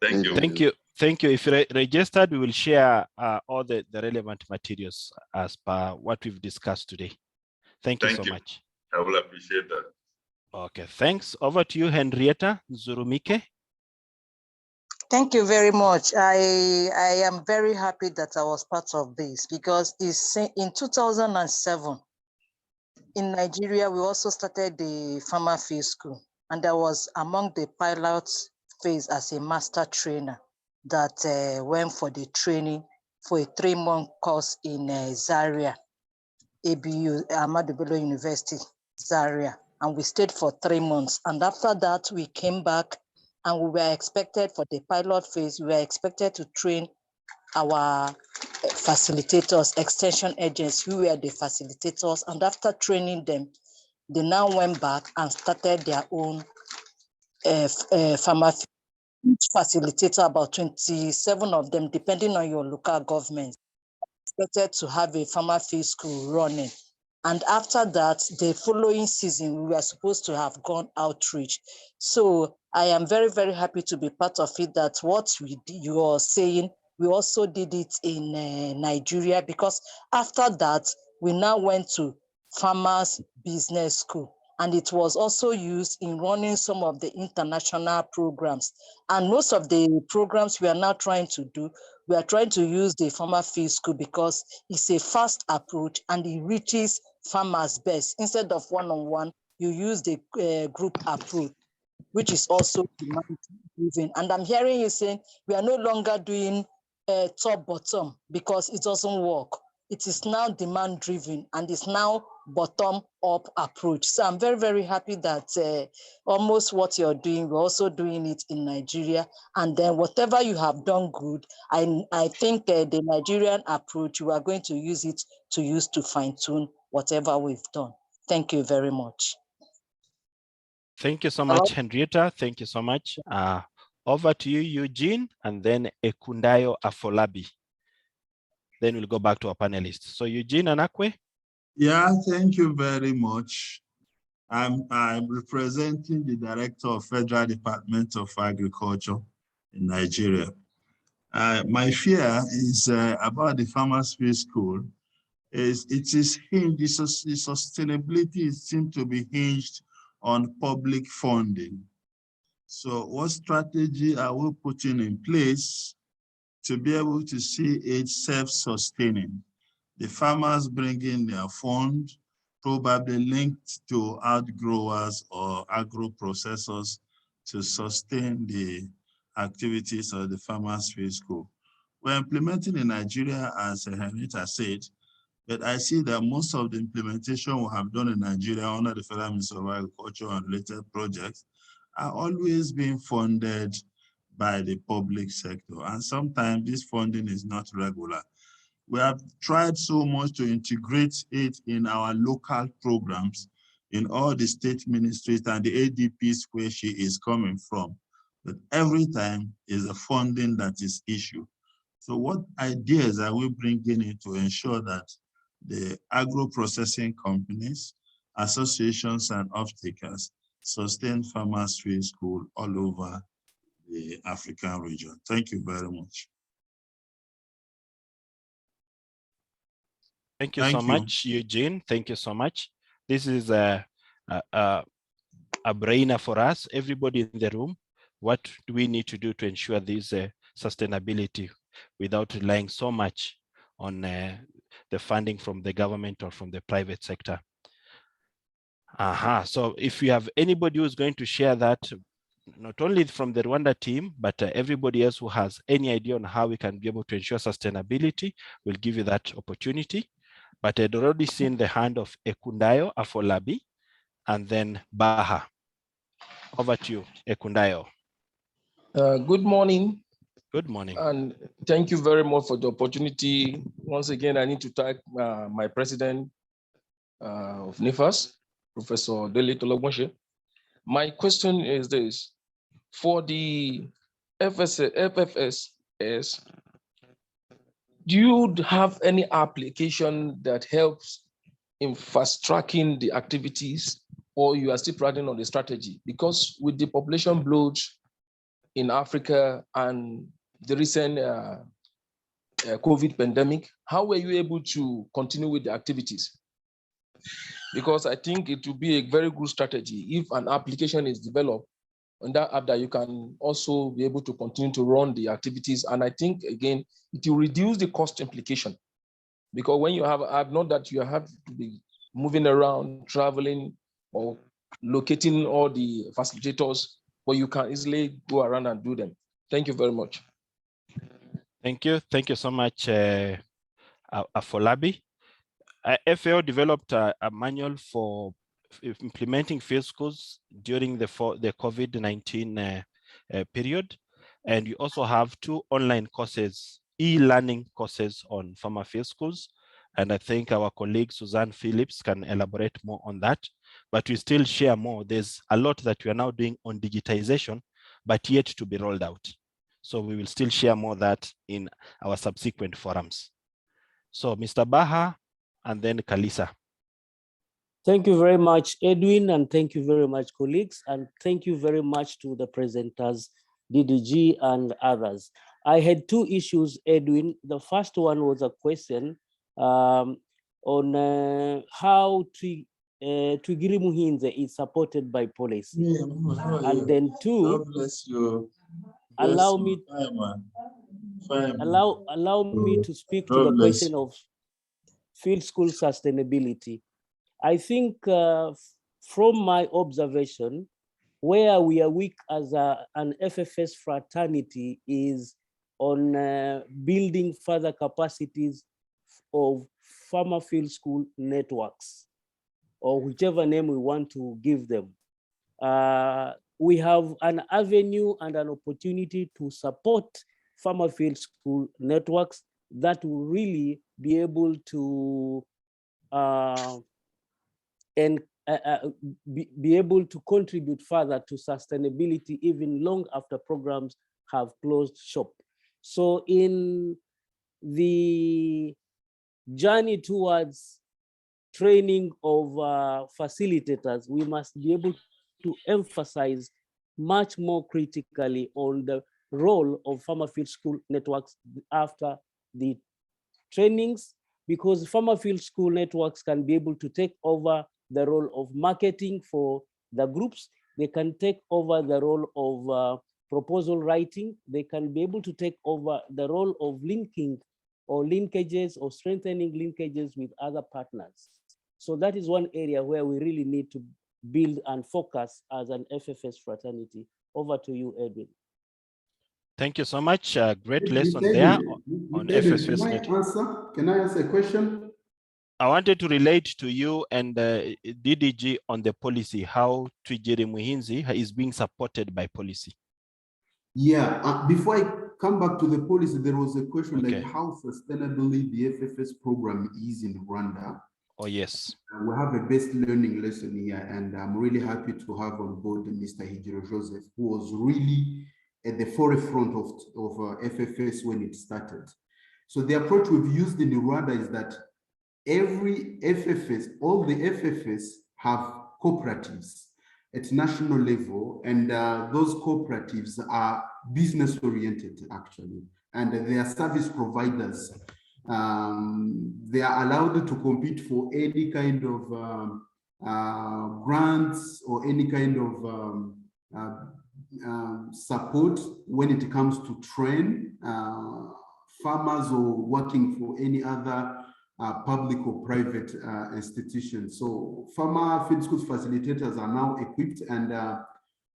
Thank you. Thank you. Thank you. If you're registered, we will share all the relevant materials as per what we've discussed today. Thank you so much. I will appreciate that. Okay, thanks. Over to you, Henrietta Nzurumike. Thank you very much. I am very happy that I was part of this because it's in 2007 in Nigeria, we also started the farmer field school, and I was among the pilot phase as a master trainer that went for the training for a 3-month course in Zaria, ABU, Ahmadu Bello University, Zaria. And we stayed for 3 months. And after that, we came back and we were expected for the pilot phase, we were expected to train our facilitators, extension agents, who were the facilitators. And after training them, they now went back and started their own farmer facilitator, about 27 of them, depending on your local government, expected to have a farmer field school running. And after that, the following season, we were supposed to have gone outreach. So I am very, very happy to be part of it, that what you are saying, we also did it in Nigeria, because after that, we now went to Farmers Business School. And it was also used in running some of the international programs. And most of the programs we are now trying to do, we are trying to use the farmer field school because it's a fast approach and it reaches farmers best. Instead of one-on-one, you use the group approach, which is also demand-driven. And I'm hearing you saying we are no longer doing top-bottom because it doesn't work. It is now demand-driven and it's now bottom-up approach. So I'm very, very happy that almost what you're doing, we're also doing it in Nigeria. And then whatever you have done good, I think the Nigerian approach, we are going to use it to fine-tune whatever we've done. Thank you very much. Thank you so much, Henrietta. Thank you so much. Over to you, Eugene, and then Ekundayo Afolabi. Then we'll go back to our panelists. So Eugene Anakwe. Yeah, thank you very much. I'm representing the Director of Federal Department of Agriculture in Nigeria. My fear is about the Farmers Field School. The sustainability seems to be hinged on public funding. So what strategy are we putting in place to be able to see it self-sustaining? The farmers bring in their fund, probably linked to outgrowers or agro-processors to sustain the activities of the Farmers Field School. We're implementing in Nigeria, as Henrietta said, but I see that most of the implementation we have done in Nigeria under the Federal Ministry of Agriculture and related projects are always being funded by the public sector. And sometimes this funding is not regular. We have tried so much to integrate it in our local programs in all the state ministries and the ADPs where she is coming from. But every time is a funding that is issued. So what ideas are we bringing in to ensure that the agro-processing companies, associations, and off-takers sustain Farmers Field School all over the African region? Thank you very much. Thank you so much, Eugene. Thank you so much. This is a brainer for us, everybody in the room. What do we need to do to ensure this sustainability without relying so much on the funding from the government or from the private sector? So if you have anybody who's going to share that, not only from the Rwanda team, but everybody else who has any idea on how we can be able to ensure sustainability, we'll give you that opportunity. But I'd already seen the hand of Ekundayo Afolabi and then Baha. Over to you, Ekundayo. Good morning. Good morning. And thank you very much for the opportunity. Once again, I need to thank my president of NIFAS, Professor Dele Tologbonshe. My question is this: for the FFS, do you have any application that helps in fast tracking the activities, or you are still planning on the strategy? Because with the population bloat in Africa and the recent COVID pandemic, how were you able to continue with the activities? Because I think it will be a very good strategy if an application is developed on that app that you can also be able to continue to run the activities. And I think, again, it will reduce the cost implication. Because when you have an app, not that you have to be moving around, traveling, or locating all the facilitators, but you can easily go around and do them. Thank you very much. Thank you. Thank you so much, Afolabi. FAO developed a manual for implementing field schools during the COVID-19 period. And you also have 2 online courses, e-learning courses on farmer field schools. And I think our colleague Suzanne Phillips can elaborate more on that, but we still share more. There's a lot that we are now doing on digitization, but yet to be rolled out. So we will still share more of that in our subsequent forums. So Mr. Baha, and then Kalisa. Thank you very much, Edwin, and thank you very much, colleagues, and thank you very much to the presenters, DDG and others. I had 2 issues, Edwin. The first one was a question on how Twigiri Muhinze is supported by policy. And then 2, allow me to speak to the question of field school sustainability. I think from my observation, where we are weak as an FFS fraternity is on building further capacities of farmer field school networks. or whichever name we want to give them. We have an avenue and an opportunity to support farmer field school networks that will really be able to be able to contribute further to sustainability even long after programs have closed shop. So in the journey towards training of facilitators, we must be able to emphasize much more critically on the role of farmer field school networks after the trainings, because farmer field school networks can be able to take over the role of marketing for the groups. They can take over the role of proposal writing. They can be able to take over the role of linking or linkages or strengthening linkages with other partners. So that is one area where we really need to build and focus as an FFS fraternity. Over to you, Edwin. Thank you so much. Great lesson Edwin, there on Edwin, FFS. Can I answer a question? I wanted to relate to you and DDG on the policy, how Twijeri Muhinzi is being supported by policy. Yeah, before I come back to the policy, there was a question like how sustainably the FFS program is in Rwanda. Oh, yes. We have a best learning lesson here, and I'm really happy to have on board Mr. Higiro Joseph, who was really at the forefront of FFS when it started. So the approach we've used in Rwanda is that every FFS, all the FFS have cooperatives at national level, and those cooperatives are business oriented actually, and they are service providers. They are allowed to compete for any kind of grants or any kind of support when it comes to train farmers or working for any other public or private institution. So farmer field schools facilitators are now equipped, and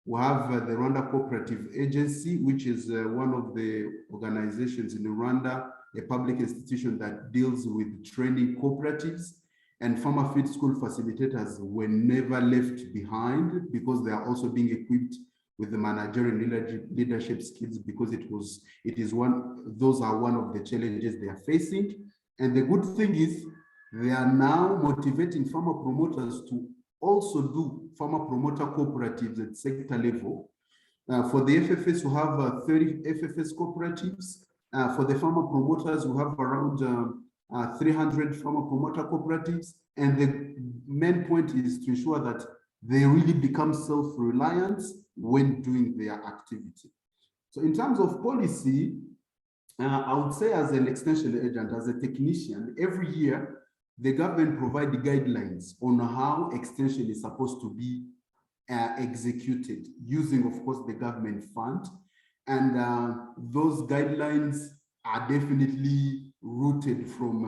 we have the Rwanda Cooperative Agency, which is one of the organizations in Rwanda, a public institution that deals with training cooperatives, and farmer field school facilitators were never left behind because they are also being equipped with the managerial leadership skills, because those are one of the challenges they are facing. And the good thing is they are now motivating farmer promoters to also do farmer promoter cooperatives at sector level. For the FFS, we have 30 FFS cooperatives. For the farmer promoters, we have around 300 farmer promoter cooperatives. And the main point is to ensure that they really become self-reliant when doing their activity. So in terms of policy, I would say as an extension agent, as a technician, every year, the government provides guidelines on how extension is supposed to be executed using, of course, the government fund. And those guidelines are definitely rooted from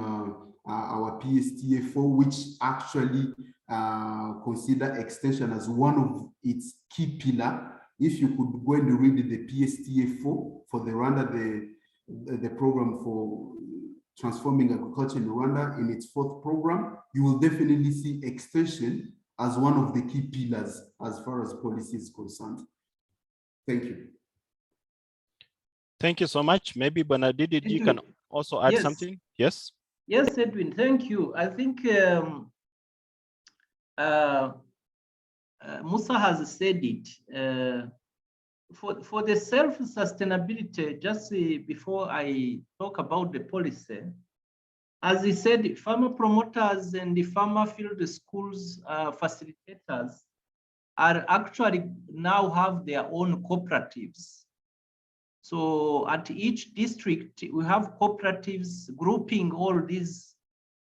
our PSTF4, which actually consider extension as one of its key pillars. If you could go and read the PSTF4 for the Rwanda, the program for transforming agriculture in Rwanda, in its 4th program, you will definitely see extension as one of the key pillars as far as policy is concerned. Thank you. Thank you so much. Maybe Bernadette, you can also add something. Yes. Yes, Edwin, thank you. I think Musa has said it. For the self-sustainability, just before I talk about the policy, as he said, farmer promoters and the farmer field schools facilitators are actually now have their own cooperatives. So at each district, we have cooperatives grouping all these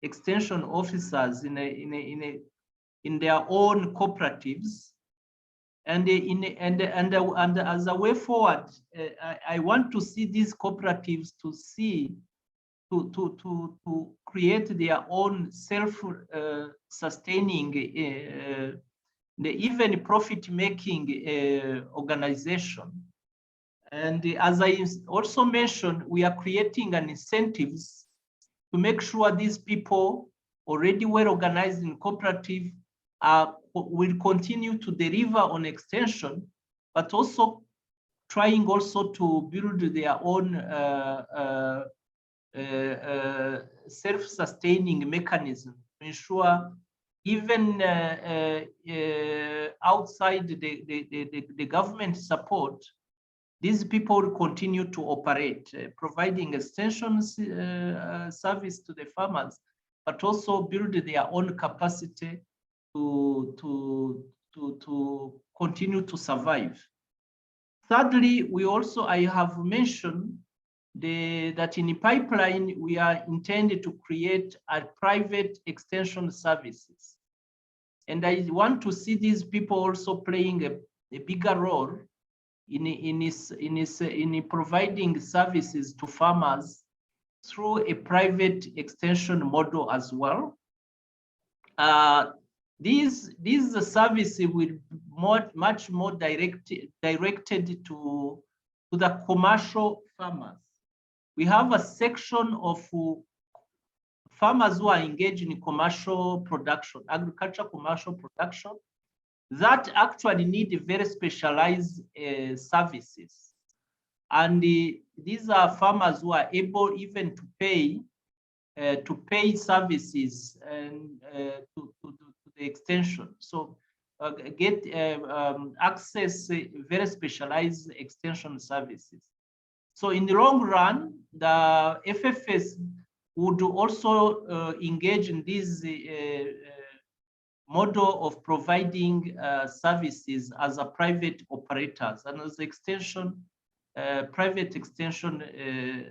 extension officers in their own cooperatives. And as a way forward, I want to see these cooperatives to create their own self-sustaining, even profit-making organization. And as I also mentioned, we are creating an incentives to make sure these people already well organized in cooperative will continue to deliver on extension, but also trying also to build their own self-sustaining mechanism to ensure even outside the government support, these people will continue to operate, providing extension service to the farmers, but also build their own capacity to continue to survive. Thirdly, I have mentioned that in the pipeline, we are intended to create a private extension services. And I want to see these people also playing a bigger role in providing services to farmers through a private extension model as well. These services will be much more directed to the commercial farmers. We have a section of farmers who are engaged in commercial production, agriculture commercial production, that actually need very specialized services. And these are farmers who are able even to pay services and to the extension. So get access very specialized extension services. So in the long run, the FFS would also engage in this model of providing services as a private operators and as extension, private extension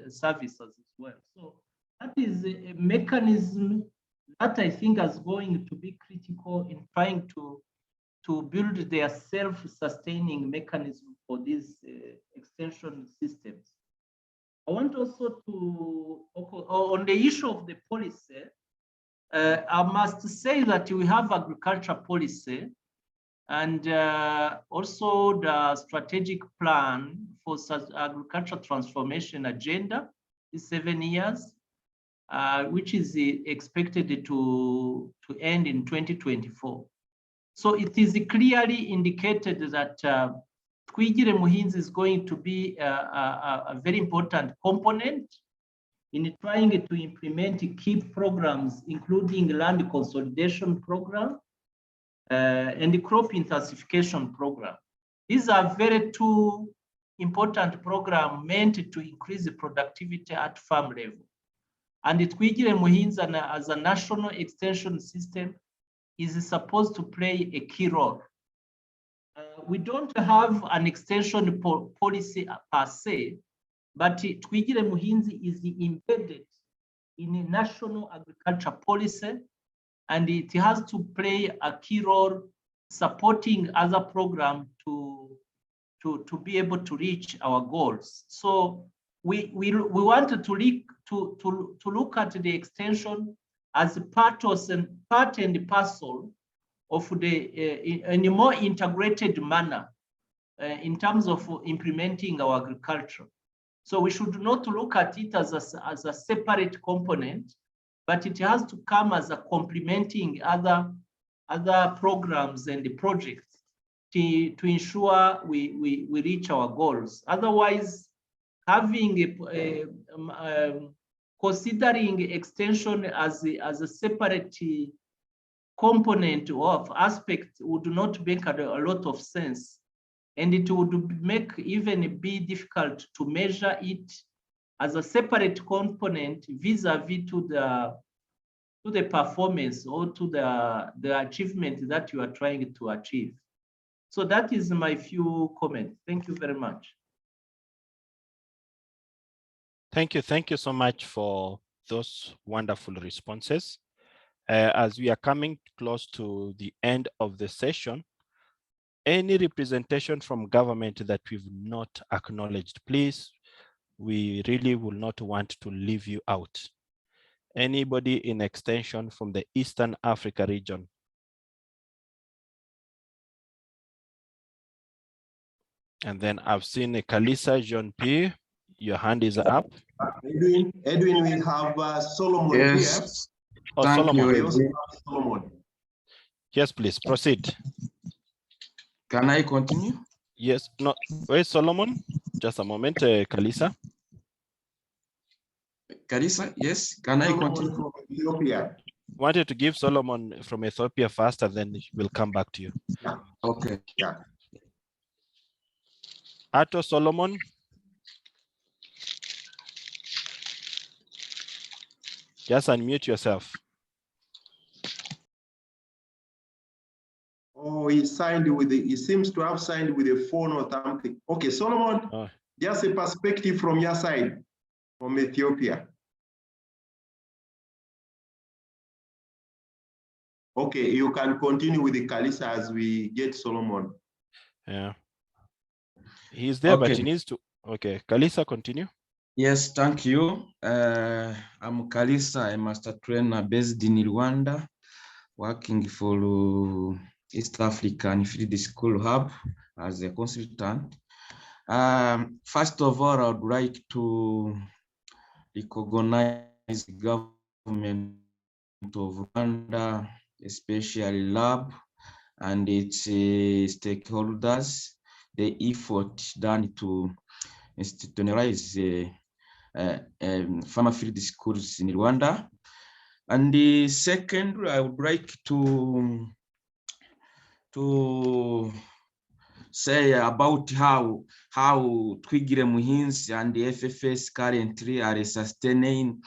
services as well. So that is a mechanism that I think is going to be critical in trying to build their self-sustaining mechanism for these extension systems. I want also to, on the issue of the policy, I must say that we have agriculture policy and also the strategic plan for agriculture transformation agenda is 7 years, which is expected to end in 2024. So it is clearly indicated that Twigire Muhinzi is going to be a very important component in trying to implement key programs, including land consolidation program and the crop intensification program. These are very two important programs meant to increase the productivity at farm level. And Twigire Muhinzi as a national extension system is supposed to play a key role. We don't have an extension policy per se, but Twigire Muhinzi is embedded in a national agriculture policy, and it has to play a key role supporting other programs to be able to reach our goals. So we wanted to look at the extension as a part and parcel of in a more integrated manner in terms of implementing our agriculture. So we should not look at it as a separate component, but it has to come as a complementing other programs and the projects to ensure we reach our goals. Otherwise, having considering extension as a separate component of aspect would not make a lot of sense, and it would make even be difficult to measure it as a separate component vis-a-vis to the performance or to the achievement that you are trying to achieve. So that is my few comments. Thank you very much. Thank you so much for those wonderful responses. As we are coming close to the end of the session, any representation from government that we've not acknowledged, please, we really will not want to leave you out. Anybody in extension from the Eastern Africa region? And then I've seen Kalisa Jean-Pierre, your hand is up. Edwin, we have Solomon here. Thank you, Edwin. Solomon. Yes, please proceed. Can I continue? Yes, no, where's Solomon? Just a moment, Kalisa. Kalisa, yes, can I continue? From Ethiopia. Wanted to give Solomon from Ethiopia first, and then we'll come back to you. Yeah. Okay. Yeah. Ato Solomon. Just unmute yourself. Oh, he signed with he seems to have signed with a phone or something. Okay, Solomon, just a perspective from your side, from Ethiopia. Okay, you can continue with the Kalisa as we get Solomon. Yeah. He's there, Okay. but he needs to. Okay, Kalisa, continue. Yes, thank you. I'm Kalisa, a master trainer based in Rwanda, working for East African Field School Hub as a consultant. First of all, I would like to recognize the government of Rwanda, especially LAB and its stakeholders, the effort done to institutionalize farmer field schools in Rwanda. And the second, I would like to say about how Twigire Muhinzi and the FFS currently are sustaining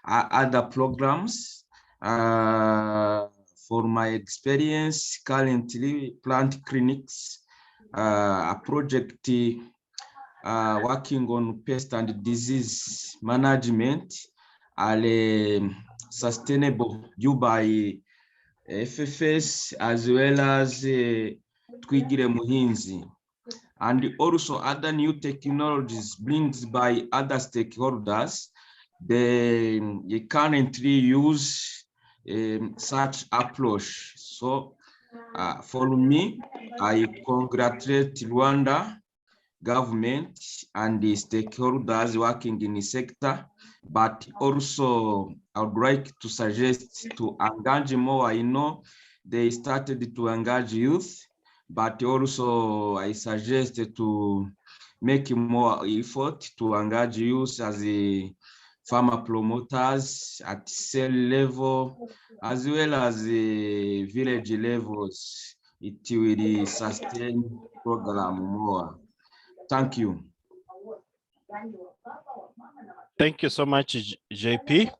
other programs. For my experience, currently plant clinics, a project working on pest and disease management are sustainable due by FFS as well as Twigire Muhinzi, and also other new technologies brings by other stakeholders. They currently use such approach. So for me, I congratulate Rwanda government and the stakeholders working in the sector, but also I would like to suggest to engage more. I know they started to engage youth, but also I suggest to make more effort to engage youth as a farmer promoters at cell level, as well as the village levels. It will sustain program more. Thank you. Thank you so much, JP.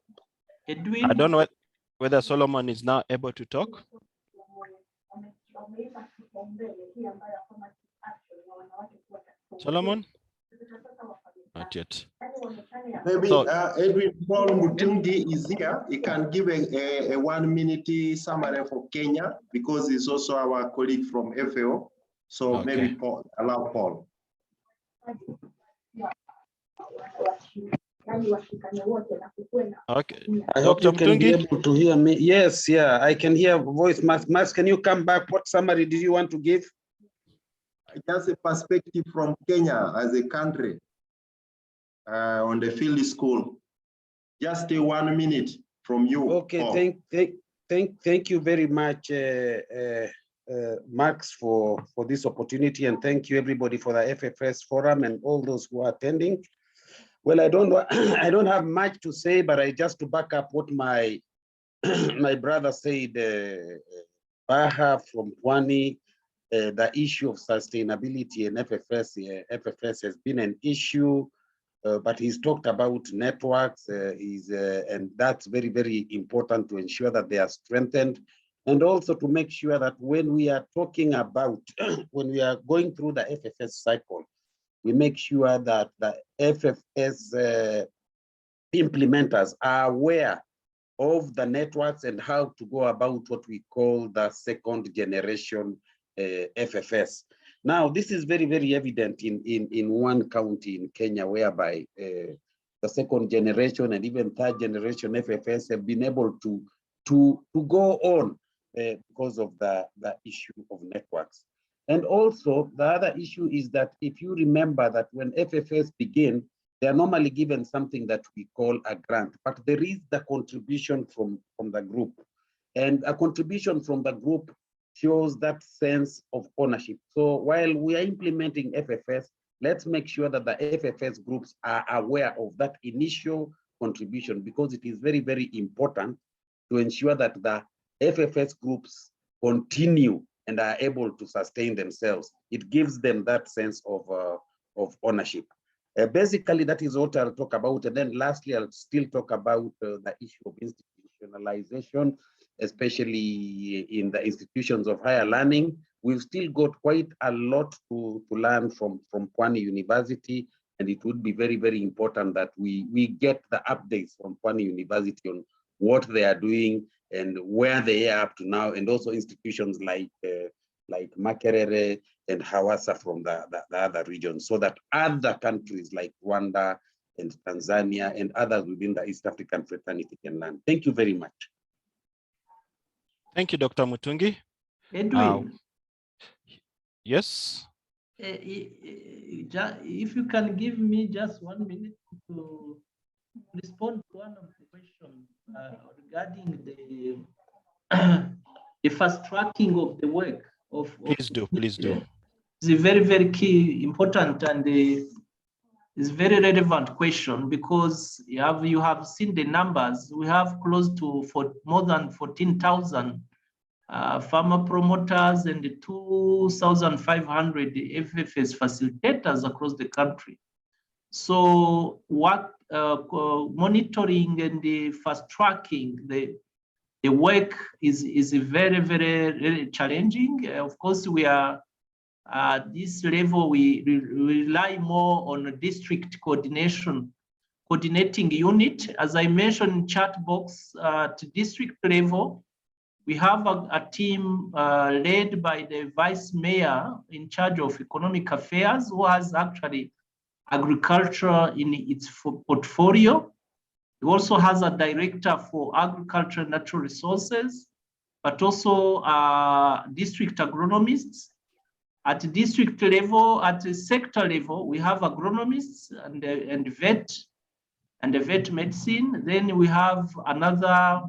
Edwin. I don't know whether Solomon is now able to talk. Solomon? Not yet. Maybe So, Edwin Paul Mutungi is here. He can give a 1 minute summary for Kenya because he's also our colleague from FAO. So okay. maybe Paul, allow Paul. Okay. I hope Dr. you can be Mutungi? able to hear me. Yes, yeah, I can hear voice. Max, can you come back? What summary do you want to give? Just a perspective from Kenya as a country on the field school. Just a 1 minute from you. Okay, Paul. thank you very much, Max, for this opportunity, and thank you everybody for the FFS forum and all those who are attending. Well, I don't have much to say, but I just to back up what my my brother said, Baha from Pwani, the issue of sustainability and FFS has been an issue, but he's talked about networks, and that's very, very important to ensure that they are strengthened, and also to make sure that when we are talking about, when we are going through the FFS cycle, we make sure that the FFS implementers are aware of the networks and how to go about what we call the second generation FFS. Now, this is very, very evident in one county in Kenya, whereby the second generation and even third generation FFS have been able to go on because of the issue of networks. And also, the other issue is that if you remember that when FFS begin, they are normally given something that we call a grant, but there is the contribution from the group. And a contribution from the group shows that sense of ownership. So while we are implementing FFS, let's make sure that the FFS groups are aware of that initial contribution, because it is very, very important to ensure that the FFS groups continue and are able to sustain themselves. It gives them that sense of ownership. Basically, that is what I'll talk about. And then lastly, I'll still talk about the issue of institutionalization, especially in the institutions of higher learning. We've still got quite a lot to learn from Pwani University, and it would be very, very important that we get the updates from Pwani University on what they are doing and where they are up to now, and also institutions like Makerere and Hawassa from the other regions, so that other countries like Rwanda and Tanzania and others within the East African fraternity can learn. Thank you very much. Thank you, Dr. Mutungi. Edwin. Yes. If you can give me just 1 minute to respond to one of the questions regarding the fast tracking of the work of please do. It's a very, very key, important, and it's very relevant question, because you have seen the numbers. We have close to more than 14,000 farmer promoters and 2,500 FFS facilitators across the country. So what monitoring and the fast tracking the work is very, very challenging. Of course, we are at this level, we rely more on a district coordinating unit. As I mentioned in chat box, at district level, we have a team led by the vice mayor in charge of economic affairs, who has actually agriculture in its portfolio. He also has a director for agriculture and natural resources, but also district agronomists. At district level, at the sector level, we have agronomists and vet medicine. Then we have another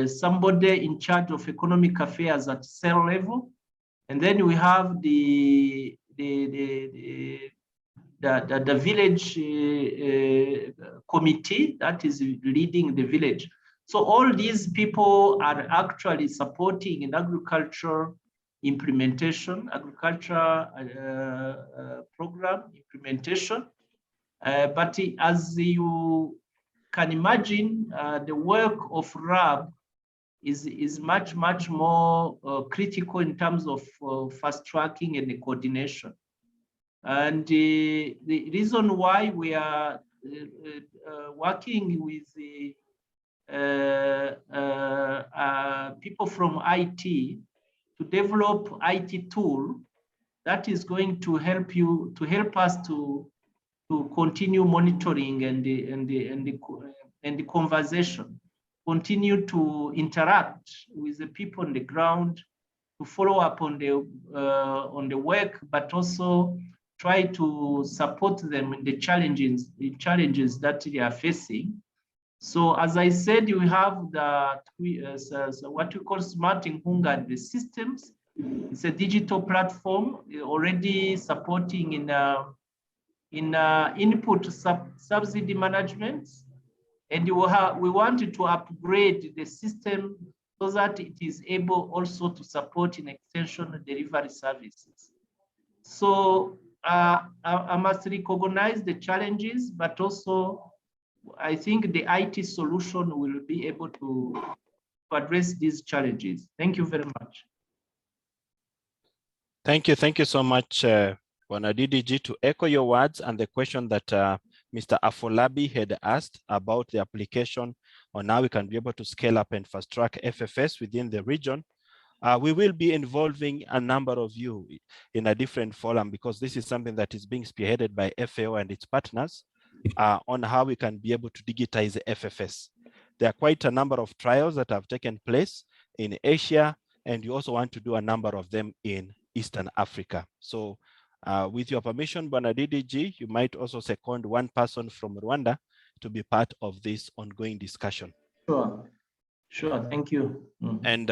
somebody in charge of economic affairs at cell level, and then we have the village committee that is leading the village. So all these people are actually supporting in agriculture implementation, agriculture program implementation. But as you can imagine, the work of RAB is much, much more critical in terms of fast tracking and the coordination. And the reason why we are working with the people from IT to develop IT tool that is going to help us to continue monitoring and the conversation, continue to interact with the people on the ground, to follow up on the work, but also try to support them in the challenges that they are facing. So as I said, you have what we call Smart Nkunga, the systems. It's a digital platform already supporting in input subsidy management. And we wanted to upgrade the system so that it is able also to support in extension delivery services. So I must recognize the challenges, but also I think the IT solution will be able to address these challenges. Thank you very much. Thank you so much, Bwana DDG, to echo your words and the question that Mr. Afolabi had asked about the application on how we can be able to scale up and fast track FFS within the region. We will be involving a number of you in a different forum, because this is something that is being spearheaded by FAO and its partners on how we can be able to digitize the FFS. There are quite a number of trials that have taken place in Asia, and you also want to do a number of them in Eastern Africa. So with your permission, Bwana DDG, you might also second one person from Rwanda to be part of this ongoing discussion. Sure, thank you. And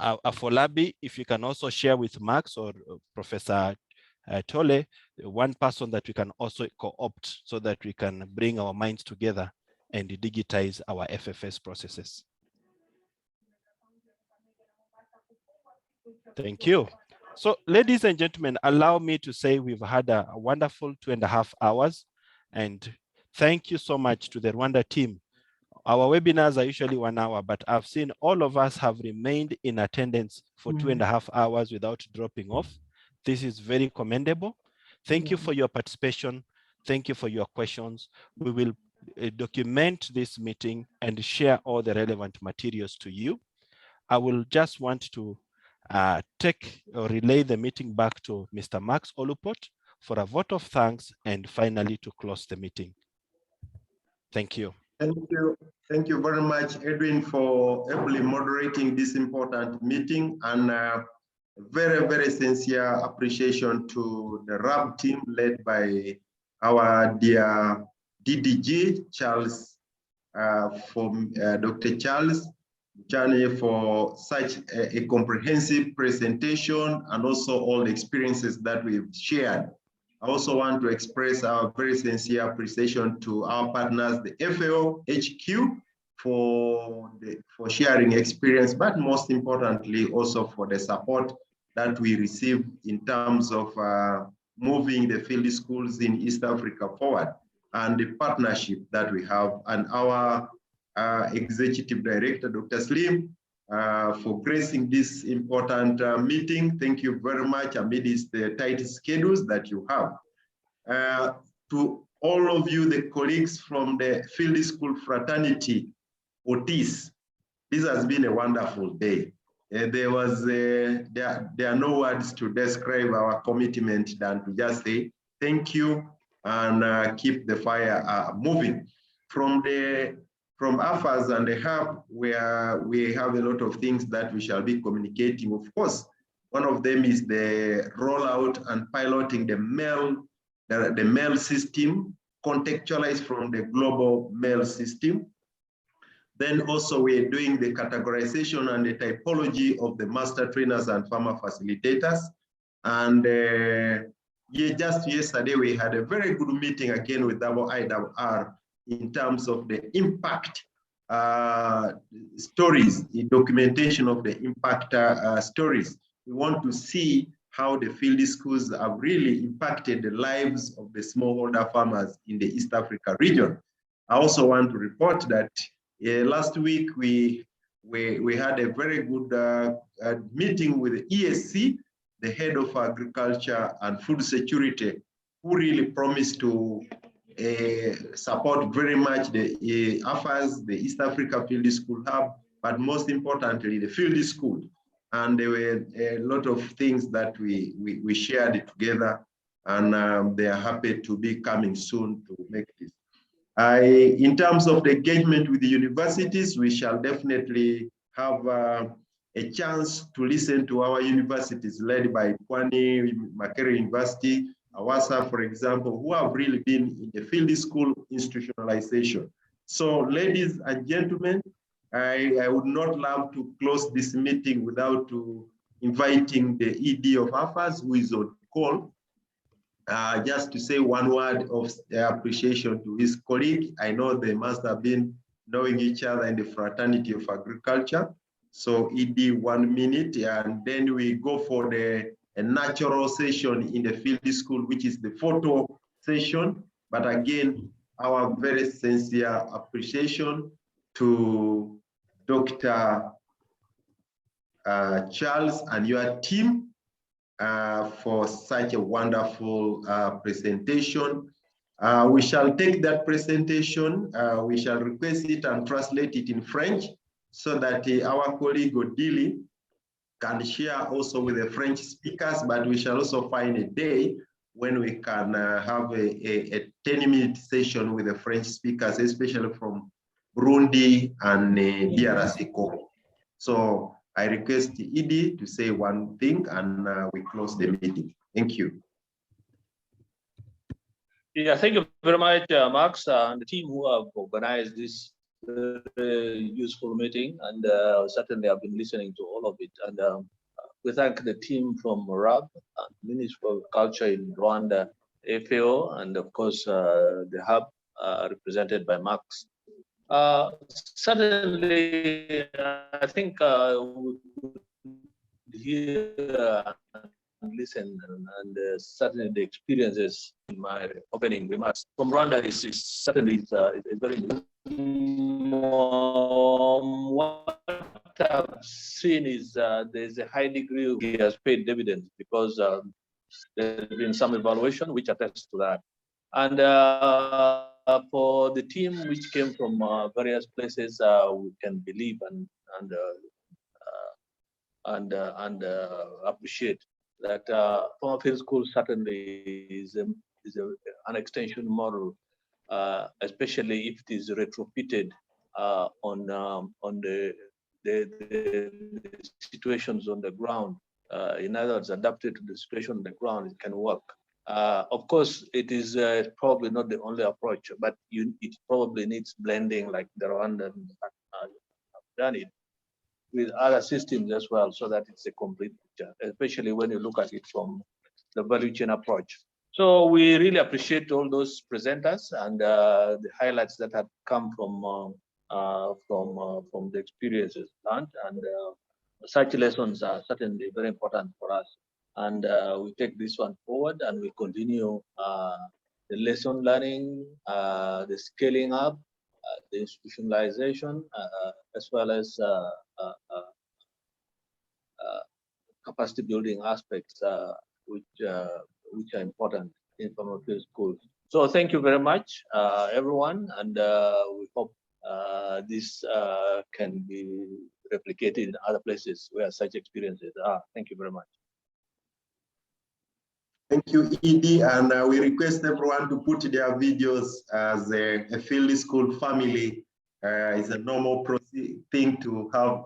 Afolabi, if you can also share with Max or Professor Tole, one person that we can also co-opt so that we can bring our minds together and digitize our FFS processes. Thank you. So, ladies and gentlemen, allow me to say we've had a wonderful 2.5 hours, and thank you so much to the Rwanda team. Our webinars are usually 1 hour, but I've seen all of us have remained in attendance for 2.5 hours without dropping off. This is very commendable. Thank you for your participation. Thank you for your questions. We will document this meeting and share all the relevant materials to you. I will just want to take or relay the meeting back to Mr. Max Olupot for a vote of thanks and finally to close the meeting. Thank you. Thank you. Thank you very much, Edwin, for ably moderating this important meeting, and very, very sincere appreciation to the RAB team led by our dear DDG, Charles, Dr. Charles Jani, for such a comprehensive presentation and also all the experiences that we've shared. I also want to express our very sincere appreciation to our partners, the FAO HQ, for sharing experience, but most importantly, also for the support that we receive in terms of moving the field schools in East Africa forward, and the partnership that we have, and our Executive Director, Dr. Slim, for gracing this important meeting. Thank you very much amidst the tight schedules that you have. To all of you, the colleagues from the Field School Fraternity, Otis, this has been a wonderful day. There are no words to describe our commitment than to just say thank you and keep the fire moving. From AFAS and the hub, where we have a lot of things that we shall be communicating. Of course, one of them is the rollout and piloting the mail system, contextualized from the global mail system. Then also we're doing the categorization and the typology of the master trainers and farmer facilitators. And just yesterday, we had a very good meeting again with IIRR in terms of the impact stories, the documentation of the impact stories. We want to see how the field schools have really impacted the lives of the smallholder farmers in the East Africa region. I also want to report that last week we had a very good meeting with the ESC, the head of agriculture and food security, who really promised to support very much the AFAS, the East Africa Field School Hub, but most importantly, the field school. And there were a lot of things that we shared together, and they are happy to be coming soon to make this. In terms of the engagement with the universities, we shall definitely have a chance to listen to our universities led by Pwani, Makerere University, Awasa, for example, who have really been in the field school institutionalization. So, ladies and gentlemen, I would not love to close this meeting without inviting the ED of AFAS, who is on call, just to say one word of appreciation to his colleague. I know they must have been knowing each other in the fraternity of agriculture. So ED 1 minute, and then we go for a natural session in the field school, which is the photo session. But again, our very sincere appreciation to Dr. Charles and your team for such a wonderful presentation. We shall take that presentation, we shall request it and translate it in French so that our colleague Odili can share also with the French speakers, but we shall also find a day when we can have a 10-minute session with the French speakers, especially from Burundi and DRC Congo. So I request Edie to say one thing and we close the meeting. Thank you. Yeah, thank you very much, Max, and the team who have organized this very useful meeting, and certainly I've been listening to all of it. And we thank the team from RAB, Ministry of Culture in Rwanda, FAO, and of course the hub represented by Max. Certainly, I think we could hear and listen, and certainly the experiences in my opening remarks from Rwanda is certainly very good. What I've seen is there's a high degree of he has paid dividends because there's been some evaluation which attests to that. And for the team which came from various places, we can believe and appreciate that former field school certainly is an extension model, especially if it is retrofitted on the situations on the ground. In other words, adapted to the situation on the ground, it can work. Of course, it is probably not the only approach, but it probably needs blending, like the Rwandan have done it, with other systems as well, so that it's a complete picture, especially when you look at it from the value chain approach. So we really appreciate all those presenters and the highlights that have come from the experiences learned, and such lessons are certainly very important for us. And we take this one forward, and we continue the lesson learning, the scaling up, the institutionalization, as well as capacity building aspects, which are important in former field schools. So thank you very much, everyone, and we hope this can be replicated in other places where such experiences are. Thank you very much. Thank you, Edie, and we request everyone to put their videos as a field school family. It's a normal thing to have.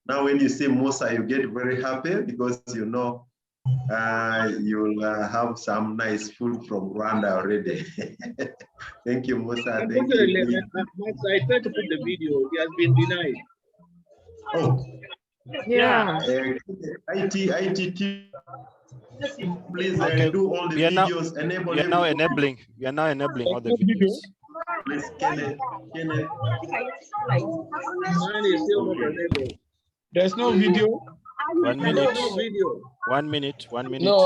Now, when you see Musa, you get very happy because you know you'll have some nice food from Rwanda already. Thank you, Musa. Thank you. I tried to put the video. It has been denied. Oh, yeah. IT team. Please okay. do all the videos. We are now enabling all the videos. Please, Kenneth. Mine is still not enabled. There's no video. 1 minute. No video. 1 minute. 1 minute. No.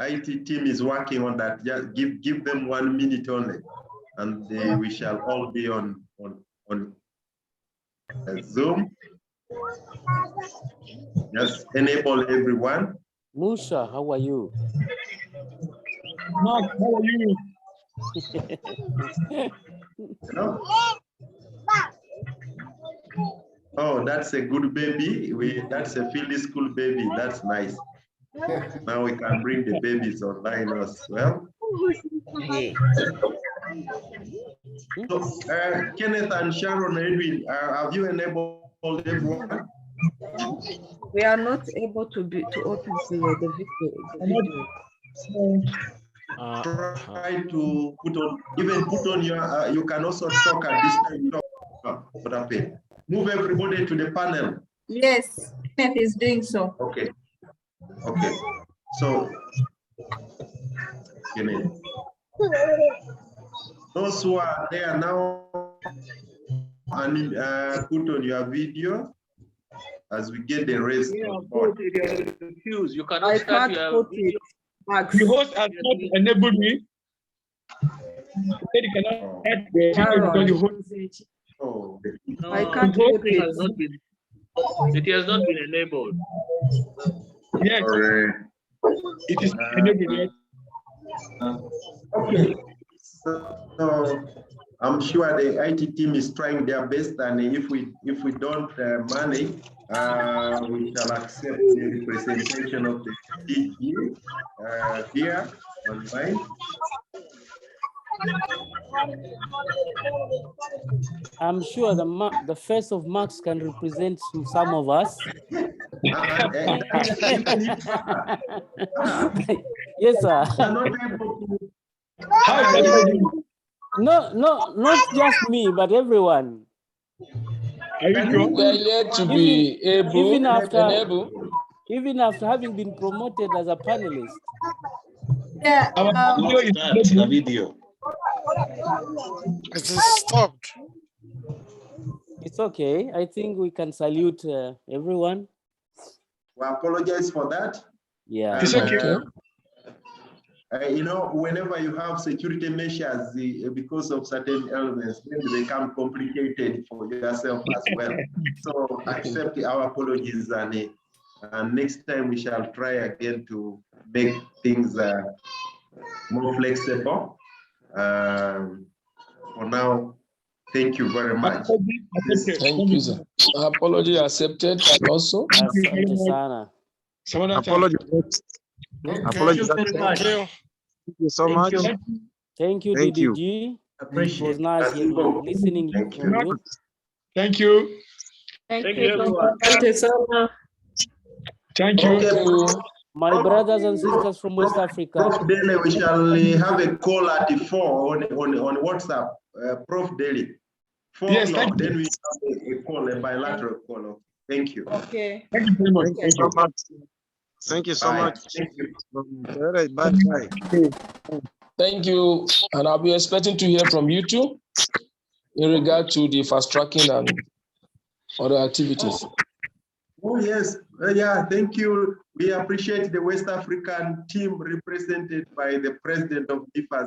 IT team is working on that. Just give them 1 minute only, and we shall all be on Zoom. Just enable everyone. Musa, how are you? Mark, how are you? Hello? Oh, that's a good baby. That's a field school baby. That's nice. Now we can bring the babies online as well. So, Kenneth and Sharon, Edwin, have you enabled everyone? We are not able to open the video. Try to put on your, you can also talk at this time. Move everybody to the panel. Yes, Kenneth is doing so. Okay. Okay. So, those who are there now, and put on your video as we get the rest on board. You cannot I can't put it. Max. The host has not enabled me. He cannot add the video because the host. Oh, no, I can't put it. It has not been enabled. Yes. It is enabled. Okay. So I'm sure the IT team is trying their best, and if we don't manage, we shall accept the representation of the DG here online. I'm sure the face of Max can represent some of us. Yes, sir. No, not just me, but everyone. We are yet to be able, even after having been promoted as a panelist. Yeah. The video. It is stopped. It's okay. I think we can salute everyone. We apologize for that. Yeah. It's okay. You know, whenever you have security measures because of certain elements, then they become complicated for yourself as well. So accept our apologies, and next time we shall try again to make things more flexible. For now, thank you very much. Thank you, sir. Apology accepted also. Asante sana. Apology. Thank you very much. Thank you so much. Thank you, Thank you. DDG. Appreciate it. was nice listening from you. Thank you. Thank you, everyone. Thank you so much. Thank you. My brothers and sisters from West Africa. Prof. Daly, we shall have a call at 4 on WhatsApp. Prof. Daly, 4 o'clock. Then we have a call, a bilateral call. Thank you. Okay. Thank you very much. Thank you so much. Thank you so much. Thank you. All right, bye. Thank you. And I'll be expecting to hear from you too in regard to the fast tracking and other activities. Oh, yes. Yeah, thank you. We appreciate the West African team represented by the president of DIFAS.